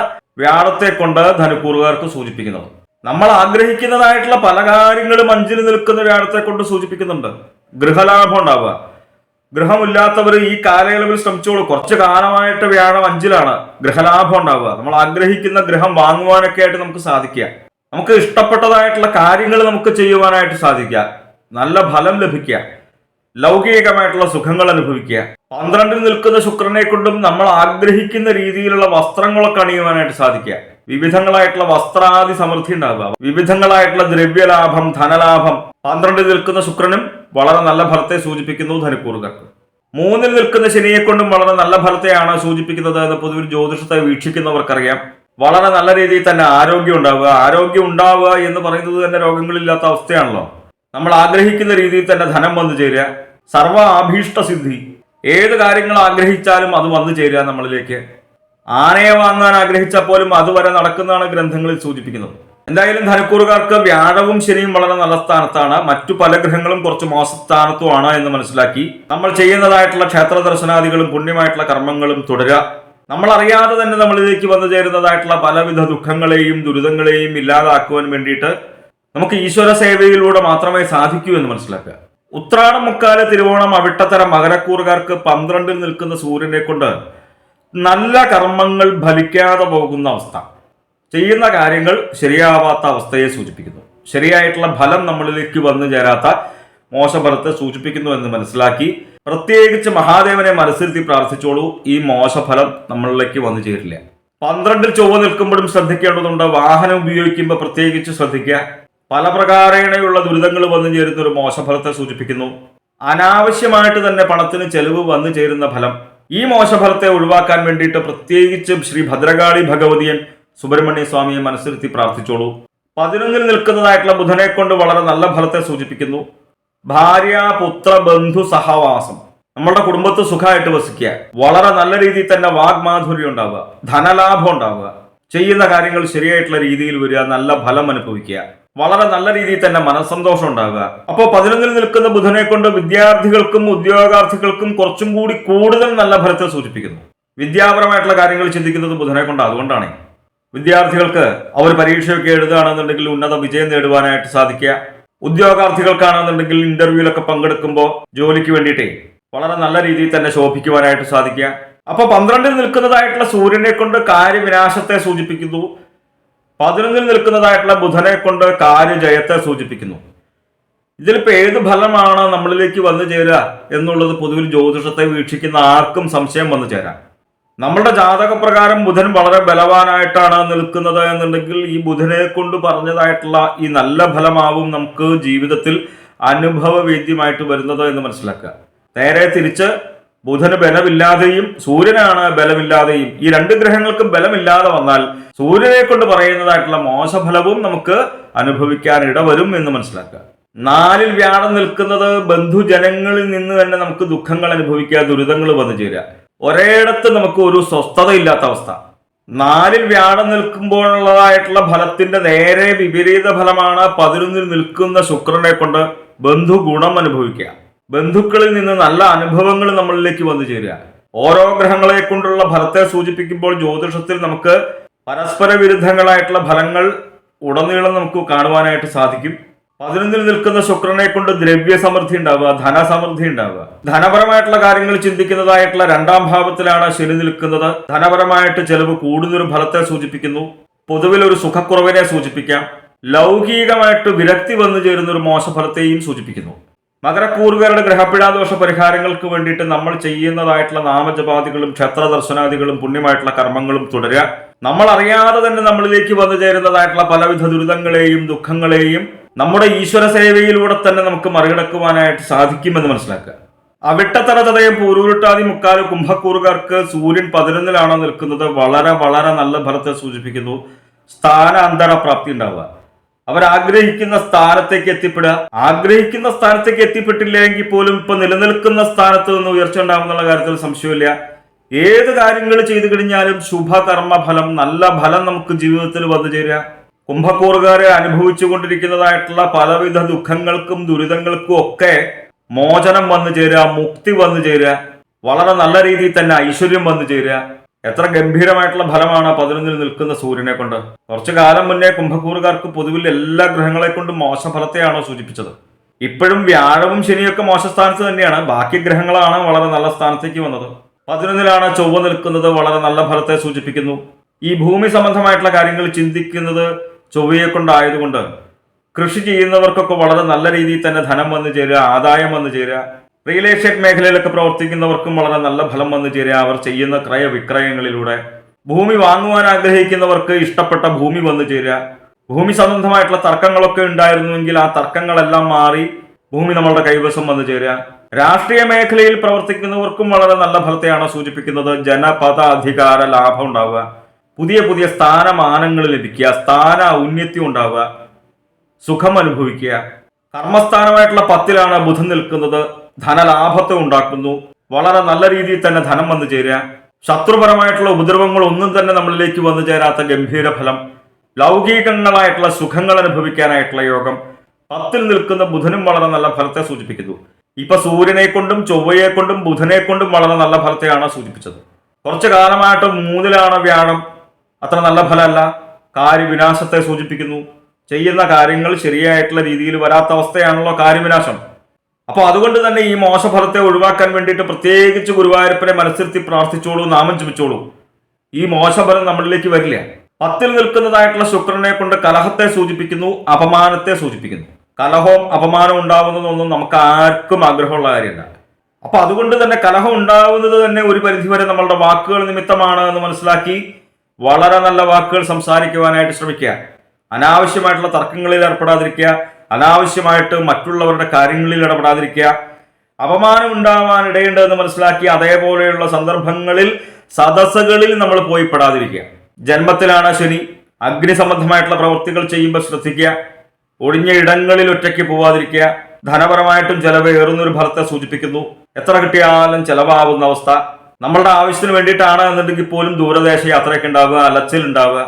വ്യാഴത്തെ കൊണ്ട് ധനുക്കൂറുകാർക്ക് സൂചിപ്പിക്കുന്നത്. നമ്മൾ ആഗ്രഹിക്കുന്നതായിട്ടുള്ള പല കാര്യങ്ങളും 5-ൽ നിൽക്കുന്ന വ്യാഴത്തെ കൊണ്ട് സൂചിപ്പിക്കുന്നുണ്ട്. ഗൃഹലാഭം ഉണ്ടാവുക, ഗൃഹമില്ലാത്തവർ ഈ കാലയളവിൽ ശ്രമിച്ചോളൂ. കുറച്ചു കാലമായിട്ട് വ്യാഴം 5-ലാണ്, ഗൃഹലാഭം ഉണ്ടാവുക. നമ്മൾ ആഗ്രഹിക്കുന്ന ഗൃഹം വാങ്ങുവാനൊക്കെ ആയിട്ട് നമുക്ക് സാധിക്കുക. നമുക്ക് ഇഷ്ടപ്പെട്ടതായിട്ടുള്ള കാര്യങ്ങൾ നമുക്ക് ചെയ്യുവാനായിട്ട് സാധിക്കുക. നല്ല ഫലം ലഭിക്കുക. ലൗകികമായിട്ടുള്ള സുഖങ്ങൾ അനുഭവിക്കുക. 12-ൽ നിൽക്കുന്ന ശുക്രനെ കൊണ്ടും നമ്മൾ ആഗ്രഹിക്കുന്ന രീതിയിലുള്ള വസ്ത്രങ്ങളൊക്കെ അണിയുവാനായിട്ട് സാധിക്കുക. വിവിധങ്ങളായിട്ടുള്ള വസ്ത്രാദി സമൃദ്ധി ഉണ്ടാവുക. വിവിധങ്ങളായിട്ടുള്ള ദ്രവ്യലാഭം, ധനലാഭം 12-ൽ നിൽക്കുന്ന ശുക്രനും വളരെ നല്ല ഫലത്തെ സൂചിപ്പിക്കുന്നു ധനുക്കൂറുകാർക്ക്. 3-ൽ നിൽക്കുന്ന ശനിയെ കൊണ്ടും വളരെ നല്ല ഫലത്തെയാണ് സൂചിപ്പിക്കുന്നത് എന്ന് പൊതുവിൽ ജ്യോതിഷത്തെ വീക്ഷിക്കുന്നവർക്കറിയാം. വളരെ നല്ല രീതിയിൽ തന്നെ ആരോഗ്യം ഉണ്ടാവുക. ആരോഗ്യം ഉണ്ടാവുക എന്ന് പറയുന്നത് തന്നെ രോഗങ്ങളില്ലാത്ത അവസ്ഥയാണല്ലോ. നമ്മൾ ആഗ്രഹിക്കുന്ന രീതിയിൽ തന്നെ ധനം വന്നു ചേരുക, സർവ്വ ആഭീഷ്ട സിദ്ധി. ഏത് കാര്യങ്ങൾ ആഗ്രഹിച്ചാലും അത് വന്നു ചേരുക നമ്മളിലേക്ക്. ആനയെ വാങ്ങാൻ ആഗ്രഹിച്ചാൽ പോലും അതുവരെ നടക്കുന്നതാണ് ഗ്രന്ഥങ്ങളിൽ സൂചിപ്പിക്കുന്നത്. എന്തായാലും ധനുക്കൂറുകാർക്ക് വ്യാഴവും ശനിയും വളരെ നല്ല സ്ഥാനത്താണ്. മറ്റു പല ഗ്രഹങ്ങളും കുറച്ച് മോശസ്ഥാനത്തുമാണ് എന്ന് മനസ്സിലാക്കി നമ്മൾ ചെയ്യുന്നതായിട്ടുള്ള ക്ഷേത്ര ദർശനാദികളും പുണ്യമായിട്ടുള്ള കർമ്മങ്ങളും തുടരുക. നമ്മൾ അറിയാതെ തന്നെ നമ്മളിലേക്ക് വന്നു ചേരുന്നതായിട്ടുള്ള പലവിധ ദുഃഖങ്ങളെയും ദുരിതങ്ങളെയും ഇല്ലാതാക്കുവാൻ വേണ്ടിയിട്ട് നമുക്ക് ഈശ്വര സേവയിലൂടെ മാത്രമേ സാധിക്കൂ എന്ന് മനസ്സിലാക്കുക. ഉത്രാടം, മുക്കാല്, തിരുവോണം, അവിട്ടത്തര, മകരക്കൂറുകാർക്ക് 12-ൽ നിൽക്കുന്ന സൂര്യനെ കൊണ്ട് നല്ല കർമ്മങ്ങൾ ഫലിക്കാതെ പോകുന്ന അവസ്ഥ, ചെയ്യുന്ന കാര്യങ്ങൾ ശരിയാവാത്ത അവസ്ഥയെ സൂചിപ്പിക്കുന്നു. ശരിയായിട്ടുള്ള ഫലം നമ്മളിലേക്ക് വന്നു ചേരാത്ത മോശഫലത്തെ സൂചിപ്പിക്കുന്നു എന്ന് മനസ്സിലാക്കി പ്രത്യേകിച്ച് മഹാദേവനെ മനസ്സിരുത്തി പ്രാർത്ഥിച്ചോളൂ. ഈ മോശഫലം നമ്മളിലേക്ക് വന്നു ചേരില്ല. 12-ൽ ചൊവ്വ നിൽക്കുമ്പോഴും ശ്രദ്ധിക്കേണ്ടതുണ്ട്. വാഹനം ഉപയോഗിക്കുമ്പോൾ പ്രത്യേകിച്ച് ശ്രദ്ധിക്കുക. പല പ്രകാരേണയുള്ള ദുരിതങ്ങൾ വന്നു ചേരുന്ന ഒരു മോശഫലത്തെ സൂചിപ്പിക്കുന്നു. അനാവശ്യമായിട്ട് തന്നെ പണത്തിന് ചെലവ് വന്നു ചേരുന്ന ഫലം. ഈ മോശഫലത്തെ ഒഴിവാക്കാൻ വേണ്ടിയിട്ട് പ്രത്യേകിച്ച് ശ്രീ ഭദ്രകാളി ഭഗവതിയൻ സുബ്രഹ്മണ്യ സ്വാമിയെ മനസ്സിരുത്തി പ്രാർത്ഥിച്ചോളൂ. 11-ൽ നിൽക്കുന്നതായിട്ടുള്ള ബുധനെ കൊണ്ട് വളരെ നല്ല ഫലത്തെ സൂചിപ്പിക്കുന്നു. ഭാര്യ, പുത്ര, ബന്ധു സഹവാസം. നമ്മളുടെ കുടുംബത്ത് സുഖമായിട്ട് വസിക്കുക. വളരെ നല്ല രീതിയിൽ തന്നെ വാഗ്മാധുര്യം ഉണ്ടാവുക, ധനലാഭം ഉണ്ടാവുക, ചെയ്യുന്ന കാര്യങ്ങൾ ശരിയായിട്ടുള്ള രീതിയിൽ വരിക, നല്ല ഫലം അനുഭവിക്കുക, വളരെ നല്ല രീതിയിൽ തന്നെ മനസ്സന്തോഷം ഉണ്ടാവുക. അപ്പോൾ 11-ൽ നിൽക്കുന്ന ബുധനെ കൊണ്ട് വിദ്യാർത്ഥികൾക്കും ഉദ്യോഗാർത്ഥികൾക്കും കുറച്ചും കൂടി കൂടുതൽ നല്ല ഫലത്തെ സൂചിപ്പിക്കുന്നു. വിദ്യാപരമായിട്ടുള്ള കാര്യങ്ങൾ ചിന്തിക്കുന്നത് ബുധനെ കൊണ്ട്. അതുകൊണ്ടാണ് വിദ്യാർത്ഥികൾക്ക് അവർ പരീക്ഷയൊക്കെ എഴുതുകയാണെന്നുണ്ടെങ്കിൽ ഉന്നത വിജയം നേടുവാനായിട്ട് സാധിക്കുക. ഉദ്യോഗാർത്ഥികൾക്കാണെന്നുണ്ടെങ്കിൽ ഇന്റർവ്യൂവിലൊക്കെ പങ്കെടുക്കുമ്പോൾ ജോലിക്ക് വേണ്ടിയിട്ടേ വളരെ നല്ല രീതിയിൽ തന്നെ ശോഭിക്കുവാനായിട്ട് സാധിക്കുക. അപ്പൊ 12-ൽ നിൽക്കുന്നതായിട്ടുള്ള സൂര്യനെ കൊണ്ട് കാര്യവിനാശത്തെ സൂചിപ്പിക്കുന്നു. 11-ൽ നിൽക്കുന്നതായിട്ടുള്ള ബുധനെ കൊണ്ട് കാര്യജയത്തെ സൂചിപ്പിക്കുന്നു. ഇതിലിപ്പോ ഏത് ഫലമാണ് നമ്മളിലേക്ക് വന്നു ചേരുക എന്നുള്ളത് പൊതുവിൽ ജ്യോതിഷത്തെ വീക്ഷിക്കുന്ന ആർക്കും സംശയം വന്നു ചേരാം. നമ്മളുടെ ജാതകപ്രകാരം ബുധൻ വളരെ ബലവാനായിട്ടാണ് നിൽക്കുന്നത് എന്നുണ്ടെങ്കിൽ ഈ ബുധനെ കൊണ്ട് പറഞ്ഞതായിട്ടുള്ള ഈ നല്ല ഫലമാവും നമുക്ക് ജീവിതത്തിൽ അനുഭവവേദ്യമായിട്ട് വരുന്നത് എന്ന് മനസ്സിലാക്കുക. നേരെ തിരിച്ച് ബുധന് ബലമില്ലാതെയും സൂര്യനാണ് ബലമില്ലാതെയും, ഈ രണ്ട് ഗ്രഹങ്ങൾക്കും ബലമില്ലാതെ വന്നാൽ സൂര്യനെ കൊണ്ട് പറയുന്നതായിട്ടുള്ള മോശഫലവും നമുക്ക് അനുഭവിക്കാൻ ഇടവരും എന്ന് മനസ്സിലാക്കുക. 4-ൽ വ്യാഴം നിൽക്കുന്നത് ബന്ധുജനങ്ങളിൽ നിന്ന് തന്നെ നമുക്ക് ദുഃഖങ്ങൾ അനുഭവിക്കുക, ദുരിതങ്ങൾ വന്നു ചേരുക. ഒരേടത്ത് നമുക്ക് ഒരു സ്വസ്ഥതയില്ലാത്ത അവസ്ഥ. 4-ൽ വ്യാഴം നിൽക്കുമ്പോഴുള്ളതായിട്ടുള്ള ഫലത്തിന്റെ നേരെ വിപരീത ഫലമാണ് 11-ൽ നിൽക്കുന്ന ശുക്രനെ കൊണ്ട് ബന്ധു ഗുണം അനുഭവിക്കുക. ബന്ധുക്കളിൽ നിന്ന് നല്ല അനുഭവങ്ങൾ നമ്മളിലേക്ക് വന്നു ചേരുക. ഓരോ ഗ്രഹങ്ങളെ കൊണ്ടുള്ള ഫലത്തെ സൂചിപ്പിക്കുമ്പോൾ ജ്യോതിഷത്തിൽ നമുക്ക് പരസ്പര വിരുദ്ധങ്ങളായിട്ടുള്ള ഫലങ്ങൾ ഉടനീളം നമുക്ക് കാണുവാനായിട്ട് സാധിക്കും. 11-ൽ നിൽക്കുന്ന ശുക്രനെ കൊണ്ട് ദ്രവ്യ സമൃദ്ധി ഉണ്ടാവുക, ധനസമൃദ്ധി ഉണ്ടാവുക. ധനപരമായിട്ടുള്ള കാര്യങ്ങൾ ചിന്തിക്കുന്നതായിട്ടുള്ള 2-ാം ഭാവത്തിലാണ് ശനി നിൽക്കുന്നത്. ധനപരമായിട്ട് ചെലവ് കൂടുന്നൊരു ഫലത്തെ സൂചിപ്പിക്കുന്നു. പൊതുവിൽ ഒരു സുഖക്കുറവിനെ സൂചിപ്പിക്കാം. ലൗകികമായിട്ട് വിരക്തി വന്നു ചേരുന്ന ഒരു മോശഫലത്തെയും സൂചിപ്പിക്കുന്നു. മകരക്കൂറുകാരുടെ ഗ്രഹപ്പിഴാദോഷ പരിഹാരങ്ങൾക്ക് വേണ്ടിയിട്ട് നമ്മൾ ചെയ്യുന്നതായിട്ടുള്ള നാമജപാദികളും ക്ഷേത്ര ദർശനാദികളും പുണ്യമായിട്ടുള്ള കർമ്മങ്ങളും തുടരുക. നമ്മൾ അറിയാതെ തന്നെ നമ്മളിലേക്ക് വന്നു ചേരുന്നതായിട്ടുള്ള പലവിധ ദുരിതങ്ങളെയും ദുഃഖങ്ങളെയും നമ്മുടെ ഈശ്വര സേവയിലൂടെ തന്നെ നമുക്ക് മറികടക്കുവാനായിട്ട് സാധിക്കുമെന്ന് മനസ്സിലാക്കുക. അവിട്ടത്തറ ചതയം പൂരുരുട്ടാതി മുക്കാല് കുംഭക്കൂറുകാർക്ക് സൂര്യൻ 11-ലാണ് നിൽക്കുന്നത്. വളരെ വളരെ നല്ല ഫലത്തെ സൂചിപ്പിക്കുന്നു. സ്ഥാനാന്തര പ്രാപ്തി ഉണ്ടാവുക. അവരാഗ്രഹിക്കുന്ന സ്ഥാനത്തേക്ക് എത്തിപ്പെടുക. ആഗ്രഹിക്കുന്ന സ്ഥാനത്തേക്ക് എത്തിപ്പെട്ടില്ലെങ്കിൽ പോലും ഇപ്പൊ നിലനിൽക്കുന്ന സ്ഥാനത്ത് നിന്ന് ഉയർച്ച ഉണ്ടാകുന്നുള്ള കാര്യത്തിൽ സംശയമില്ല. ഏത് കാര്യങ്ങൾ ചെയ്തു കഴിഞ്ഞാലും ശുഭകർമ്മ ഫലം, നല്ല ഫലം നമുക്ക് ജീവിതത്തിൽ വന്നു ചേരുക. കുംഭക്കൂറുകാരെ അനുഭവിച്ചു കൊണ്ടിരിക്കുന്നതായിട്ടുള്ള പലവിധ ദുഃഖങ്ങൾക്കും ദുരിതങ്ങൾക്കും ഒക്കെ മോചനം വന്നു ചേരുക, മുക്തി വന്നു ചേരുക, വളരെ നല്ല രീതിയിൽ തന്നെ ഐശ്വര്യം വന്നു ചേരുക. എത്ര ഗംഭീരമായിട്ടുള്ള ഫലമാണ് 11-ൽ നിൽക്കുന്ന സൂര്യനെ കൊണ്ട്. കുറച്ചു കാലം മുന്നേ കുംഭക്കൂറുകാർക്ക് പൊതുവിൽ എല്ലാ ഗ്രഹങ്ങളെ കൊണ്ടും മോശഫലത്തെയാണോ സൂചിപ്പിച്ചത്. ഇപ്പോഴും വ്യാഴവും ശനിയൊക്കെ മോശ സ്ഥാനത്ത് തന്നെയാണ്. ബാക്കി ഗ്രഹങ്ങളാണ് വളരെ നല്ല സ്ഥാനത്തേക്ക് വന്നത്. 11-ലാണ് ചൊവ്വ നിൽക്കുന്നത്, വളരെ നല്ല ഫലത്തെ സൂചിപ്പിക്കുന്നു. ഈ ഭൂമി സംബന്ധമായിട്ടുള്ള കാര്യങ്ങൾ ചിന്തിക്കുന്നത് ചൊവ്വയെ കൊണ്ടായതുകൊണ്ട് കൃഷി ചെയ്യുന്നവർക്കൊക്കെ വളരെ നല്ല രീതിയിൽ തന്നെ ധനം വന്നു ചേരുക, ആദായം വന്നു ചേരുക. റിയൽ എസ്റ്റേറ്റ് മേഖലയിലൊക്കെ പ്രവർത്തിക്കുന്നവർക്കും വളരെ നല്ല ഫലം വന്നു ചേരുക. അവർ ചെയ്യുന്ന ക്രയവിക്രയങ്ങളിലൂടെ ഭൂമി വാങ്ങുവാൻ ആഗ്രഹിക്കുന്നവർക്ക് ഇഷ്ടപ്പെട്ട ഭൂമി വന്നു ചേരുക. ഭൂമി സംബന്ധമായിട്ടുള്ള തർക്കങ്ങളൊക്കെ ഉണ്ടായിരുന്നുവെങ്കിൽ ആ തർക്കങ്ങളെല്ലാം മാറി ഭൂമി നമ്മളുടെ കൈവശം വന്നു ചേരുക. രാഷ്ട്രീയ മേഖലയിൽ പ്രവർത്തിക്കുന്നവർക്കും വളരെ നല്ല ഫലത്തെയാണ് സൂചിപ്പിക്കുന്നത്. ജനപദ അധികാര ലാഭം ഉണ്ടാവുക, പുതിയ പുതിയ സ്ഥാനമാനങ്ങൾ ലഭിക്കുക, സ്ഥാന ഔന്നത്യം ഉണ്ടാവുക, സുഖം അനുഭവിക്കുക. കർമ്മസ്ഥാനമായിട്ടുള്ള 10-ലാണ് ബുധൻ നിൽക്കുന്നത്, ധനലാഭത്തെ ഉണ്ടാക്കുന്നു. വളരെ നല്ല രീതിയിൽ തന്നെ ധനം വന്നു ചേരുക. ശത്രുപരമായിട്ടുള്ള ഉപദ്രവങ്ങൾ ഒന്നും തന്നെ നമ്മളിലേക്ക് വന്നു ചേരാത്ത ഗംഭീര ഫലം. ലൗകികങ്ങളായിട്ടുള്ള സുഖങ്ങൾ അനുഭവിക്കാനായിട്ടുള്ള യോഗം. 10-ൽ നിൽക്കുന്ന ബുധനും വളരെ നല്ല ഫലത്തെ സൂചിപ്പിക്കുന്നു. ഇപ്പൊ സൂര്യനെ കൊണ്ടും ചൊവ്വയെ കൊണ്ടും ബുധനെ കൊണ്ടും വളരെ നല്ല ഫലത്തെയാണ് സൂചിപ്പിച്ചത്. കുറച്ചു കാലമായിട്ട് 3-ലാണ് വ്യാഴം, അത്ര നല്ല ഫലമല്ല. കാര്യവിനാശത്തെ സൂചിപ്പിക്കുന്നു. ചെയ്യുന്ന കാര്യങ്ങൾ ശരിയായിട്ടുള്ള രീതിയിൽ വരാത്ത അവസ്ഥയാണല്ലോ കാര്യവിനാശം. അപ്പൊ അതുകൊണ്ട് തന്നെ ഈ മോശഫലത്തെ ഒഴിവാക്കാൻ വേണ്ടിയിട്ട് പ്രത്യേകിച്ച് ഗുരുവായൂരപ്പനെ മനസ്സിരുത്തി പ്രാർത്ഥിച്ചോളൂ, നാമം ജപിച്ചോളൂ. ഈ മോശഫലം നമ്മളിലേക്ക് വരില്ല. 10-ൽ നിൽക്കുന്നതായിട്ടുള്ള ശുക്രനെ കൊണ്ട് കലഹത്തെ സൂചിപ്പിക്കുന്നു, അപമാനത്തെ സൂചിപ്പിക്കുന്നു. കലഹവും അപമാനവും ഉണ്ടാവുന്നതൊന്നും നമുക്ക് ആർക്കും ആഗ്രഹമുള്ള കാര്യമല്ല. അപ്പൊ അതുകൊണ്ട് തന്നെ കലഹം ഉണ്ടാവുന്നത് തന്നെ ഒരു പരിധിവരെ നമ്മളുടെ വാക്കുകൾ നിമിത്തമാണ് എന്ന് മനസ്സിലാക്കി വളരെ നല്ല വാക്കുകൾ സംസാരിക്കുവാനായിട്ട് ശ്രമിക്കുക. അനാവശ്യമായിട്ടുള്ള തർക്കങ്ങളിൽ ഏർപ്പെടാതിരിക്കുക, അനാവശ്യമായിട്ട് മറ്റുള്ളവരുടെ കാര്യങ്ങളിൽ ഇടപെടാതിരിക്കുക. അപമാനം ഉണ്ടാവാൻ ഇടയുണ്ടെന്ന് മനസ്സിലാക്കി അതേപോലെയുള്ള സന്ദർഭങ്ങളിൽ സദസ്സുകളിൽ നമ്മൾ പോയി പെടാതിരിക്കുക. ജന്മത്തിലാണ് ശനി. അഗ്നി സംബന്ധമായിട്ടുള്ള പ്രവൃത്തികൾ ചെയ്യുമ്പോൾ ശ്രദ്ധിക്കുക. ഒഴിഞ്ഞ ഇടങ്ങളിൽ ഒറ്റയ്ക്ക് പോവാതിരിക്കുക. ധനപരമായിട്ടും ചെലവേറുന്നൊരു ഫലത്തെ സൂചിപ്പിക്കുന്നു. എത്ര കിട്ടിയാലും ചെലവാകുന്ന അവസ്ഥ. നമ്മളുടെ ആവശ്യത്തിന് വേണ്ടിയിട്ടാണ് എന്നുണ്ടെങ്കിൽ പോലും ദൂരദേശ യാത്രയൊക്കെ ഉണ്ടാവുക, അലച്ചിൽ ഉണ്ടാവുക.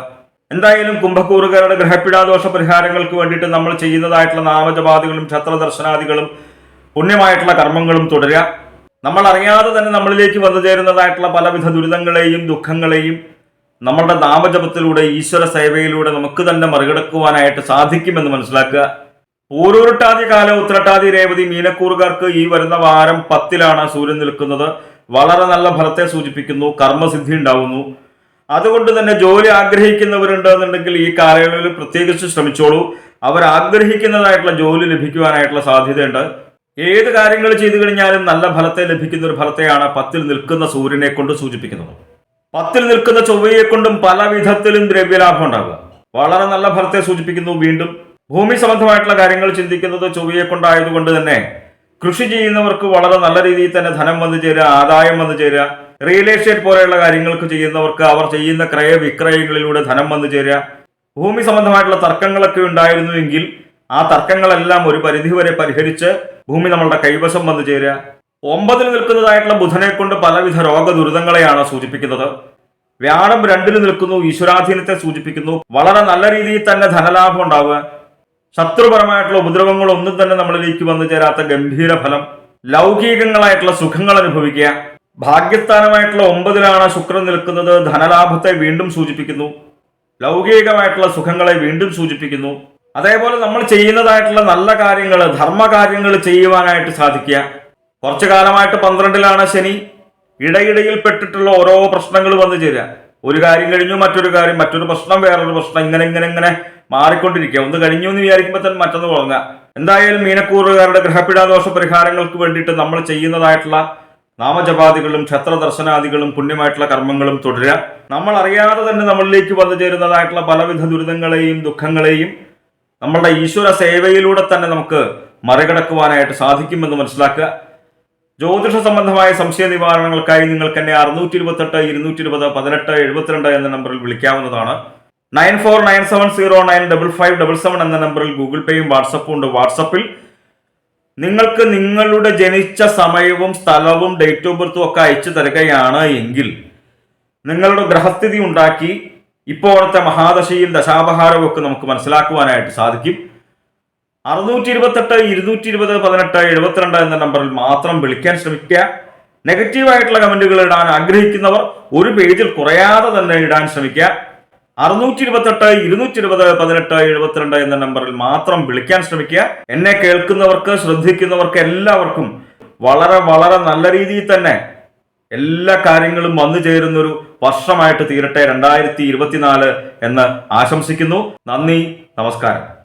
എന്തായാലും കുംഭക്കൂറുകാരുടെ ഗ്രഹപീഡാദോഷ പരിഹാരങ്ങൾക്ക് വേണ്ടിയിട്ട് നമ്മൾ ചെയ്യുന്നതായിട്ടുള്ള നാമജപാദികളും ക്ഷത്രദർശനാദികളും പുണ്യമായിട്ടുള്ള കർമ്മങ്ങളും തുടരുക. നമ്മൾ അറിയാതെ തന്നെ നമ്മളിലേക്ക് വന്നു ചേരുന്നതായിട്ടുള്ള പലവിധ ദുരിതങ്ങളെയും ദുഃഖങ്ങളെയും നമ്മളുടെ നാമജപത്തിലൂടെ ഈശ്വര സേവയിലൂടെ നമുക്ക് തന്നെ മറികടക്കുവാനായിട്ട് സാധിക്കുമെന്ന് മനസ്സിലാക്കുക. പൂരുരുട്ടാതി കാലം ഉത്രട്ടാതി രേവതി മീനക്കൂറുകാർക്ക് ഈ വരുന്ന വാരം 10-ലാണ് സൂര്യൻ നിൽക്കുന്നത്. വളരെ നല്ല ഫലത്തെ സൂചിപ്പിക്കുന്നു. കർമ്മസിദ്ധി ഉണ്ടാവുന്നു. അതുകൊണ്ട് തന്നെ ജോലി ആഗ്രഹിക്കുന്നവരുണ്ട് എന്നുണ്ടെങ്കിൽ ഈ കാലയളവിൽ പ്രത്യേകിച്ച് ശ്രമിച്ചോളൂ. അവർ ആഗ്രഹിക്കുന്നതായിട്ടുള്ള ജോലി ലഭിക്കുവാനായിട്ടുള്ള സാധ്യതയുണ്ട്. ഏത് കാര്യങ്ങൾ ചെയ്തു കഴിഞ്ഞാലും നല്ല ഫലത്തെ ലഭിക്കുന്ന ഒരു ഫലത്തെയാണ് 10-ൽ നിൽക്കുന്ന സൂര്യനെ കൊണ്ട് സൂചിപ്പിക്കുന്നത്. 10-ൽ നിൽക്കുന്ന ചൊവ്വയെ കൊണ്ടും പല വിധത്തിലും ദ്രവ്യലാഭം ഉണ്ടാവുക. വളരെ നല്ല ഫലത്തെ സൂചിപ്പിക്കുന്നു. വീണ്ടും ഭൂമി സംബന്ധമായിട്ടുള്ള കാര്യങ്ങൾ ചിന്തിക്കുന്നത് ചൊവ്വയെ കൊണ്ടായതുകൊണ്ട് തന്നെ കൃഷി ചെയ്യുന്നവർക്ക് വളരെ നല്ല രീതിയിൽ തന്നെ ധനം വന്നു ചേരുക, ആദായം വന്നു ചേരുക. റിയൽ എസ്റ്റേറ്റ് പോലെയുള്ള കാര്യങ്ങൾക്ക് ചെയ്യുന്നവർക്ക് അവർ ചെയ്യുന്ന ക്രയവിക്രയങ്ങളിലൂടെ ധനം വന്നു ചേരുക. ഭൂമി സംബന്ധമായിട്ടുള്ള തർക്കങ്ങളൊക്കെ ഉണ്ടായിരുന്നുവെങ്കിൽ ആ തർക്കങ്ങളെല്ലാം ഒരു പരിധിവരെ പരിഹരിച്ച് ഭൂമി നമ്മളുടെ കൈവശം വന്നു ചേരുക. 9-ൽ നിൽക്കുന്നതായിട്ടുള്ള ബുധനെ കൊണ്ട് പലവിധ രോഗദുരിതങ്ങളെയാണ് സൂചിപ്പിക്കുന്നത്. വ്യാഴം 2-ൽ നിൽക്കുന്നു, ഈശ്വരാധീനത്തെ സൂചിപ്പിക്കുന്നു. വളരെ നല്ല രീതിയിൽ തന്നെ ധനലാഭം ഉണ്ടാവുക. ശത്രുപരമായിട്ടുള്ള ഉപദ്രവങ്ങൾ ഒന്നും തന്നെ നമ്മളിലേക്ക് വന്നു ചേരാത്ത ഗംഭീര ഫലം. ലൗകികങ്ങളായിട്ടുള്ള സുഖങ്ങൾ അനുഭവിക്കുക. ഭാഗ്യസ്ഥാനമായിട്ടുള്ള 9-ലാണ് ശുക്രൻ നിൽക്കുന്നത്. ധനലാഭത്തെ വീണ്ടും സൂചിപ്പിക്കുന്നു. ലൗകികമായിട്ടുള്ള സുഖങ്ങളെ വീണ്ടും സൂചിപ്പിക്കുന്നു. അതേപോലെ നമ്മൾ ചെയ്യുന്നതായിട്ടുള്ള നല്ല കാര്യങ്ങൾ, ധർമ്മകാര്യങ്ങൾ ചെയ്യുവാനായിട്ട് സാധിക്കുക. കുറച്ചു കാലമായിട്ട് 12-ലാണ് ശനി. ഇടയിടയിൽ പെട്ടിട്ടുള്ള ഓരോ പ്രശ്നങ്ങൾ വന്നു ചേരുക. ഒരു കാര്യം കഴിഞ്ഞു മറ്റൊരു കാര്യം, മറ്റൊരു പ്രശ്നം വേറൊരു പ്രശ്നം, ഇങ്ങനെ മാറിക്കൊണ്ടിരിക്കുക. ഒന്ന് കഴിഞ്ഞു എന്ന് വിചാരിക്കുമ്പോൾ തന്നെ മറ്റൊന്ന് തുടങ്ങുക. എന്തായാലും മീനക്കൂറുകാരുടെ ഗ്രഹപീഡാദോഷ പരിഹാരങ്ങൾക്ക് വേണ്ടിയിട്ട് നമ്മൾ ചെയ്യുന്നതായിട്ടുള്ള നാമജപാദികളും ക്ഷത്രദർശനാദികളും പുണ്യമായിട്ടുള്ള കർമ്മങ്ങളും തുടരുക. നമ്മൾ അറിയാതെ തന്നെ നമ്മളിലേക്ക് വന്നു ചേരുന്നതായിട്ടുള്ള പലവിധ ദുരിതങ്ങളെയും ദുഃഖങ്ങളെയും നമ്മളുടെ ഈശ്വര സേവയിലൂടെ തന്നെ നമുക്ക് മറികടക്കുവാനായിട്ട് സാധിക്കുമെന്ന് മനസ്സിലാക്കുക. ജ്യോതിഷ സംബന്ധമായ സംശയ നിവാരണങ്ങൾക്കായി നിങ്ങൾക്ക് എന്നെ 628 220 18 72 എന്ന നമ്പറിൽ വിളിക്കാവുന്നതാണ്. 9497095577 എന്ന നമ്പറിൽ ഗൂഗിൾ പേയും വാട്സപ്പും ഉണ്ട്. വാട്സപ്പിൽ നിങ്ങൾക്ക് നിങ്ങളുടെ ജനിച്ച സമയവും സ്ഥലവും ഡേറ്റ് ഓഫ് ബർത്തും ഒക്കെ അയച്ചു തരികയാണ് എങ്കിൽ നിങ്ങളുടെ ഗ്രഹസ്ഥിതി ഉണ്ടാക്കി ഇപ്പോഴത്തെ മഹാദശയും ദശാപഹാരവും ഒക്കെ നമുക്ക് മനസ്സിലാക്കുവാനായിട്ട് സാധിക്കും. 628 220 18 72 എന്ന നമ്പറിൽ മാത്രം വിളിക്കാൻ ശ്രമിക്കുക. നെഗറ്റീവായിട്ടുള്ള കമന്റുകൾ ഇടാൻ ആഗ്രഹിക്കുന്നവർ ഒരു പേജിൽ കുറയാതെ തന്നെ ഇടാൻ ശ്രമിക്കുക. 628 220 18 72 എന്ന നമ്പറിൽ മാത്രം വിളിക്കാൻ ശ്രമിക്കുക. എന്നെ കേൾക്കുന്നവർക്ക്, ശ്രദ്ധിക്കുന്നവർക്ക് എല്ലാവർക്കും വളരെ വളരെ നല്ല രീതിയിൽ തന്നെ എല്ലാ കാര്യങ്ങളും വന്നു ചേരുന്നൊരു വർഷമായിട്ട് തീരട്ടെ 2024 എന്ന് ആശംസിക്കുന്നു. നന്ദി, നമസ്കാരം.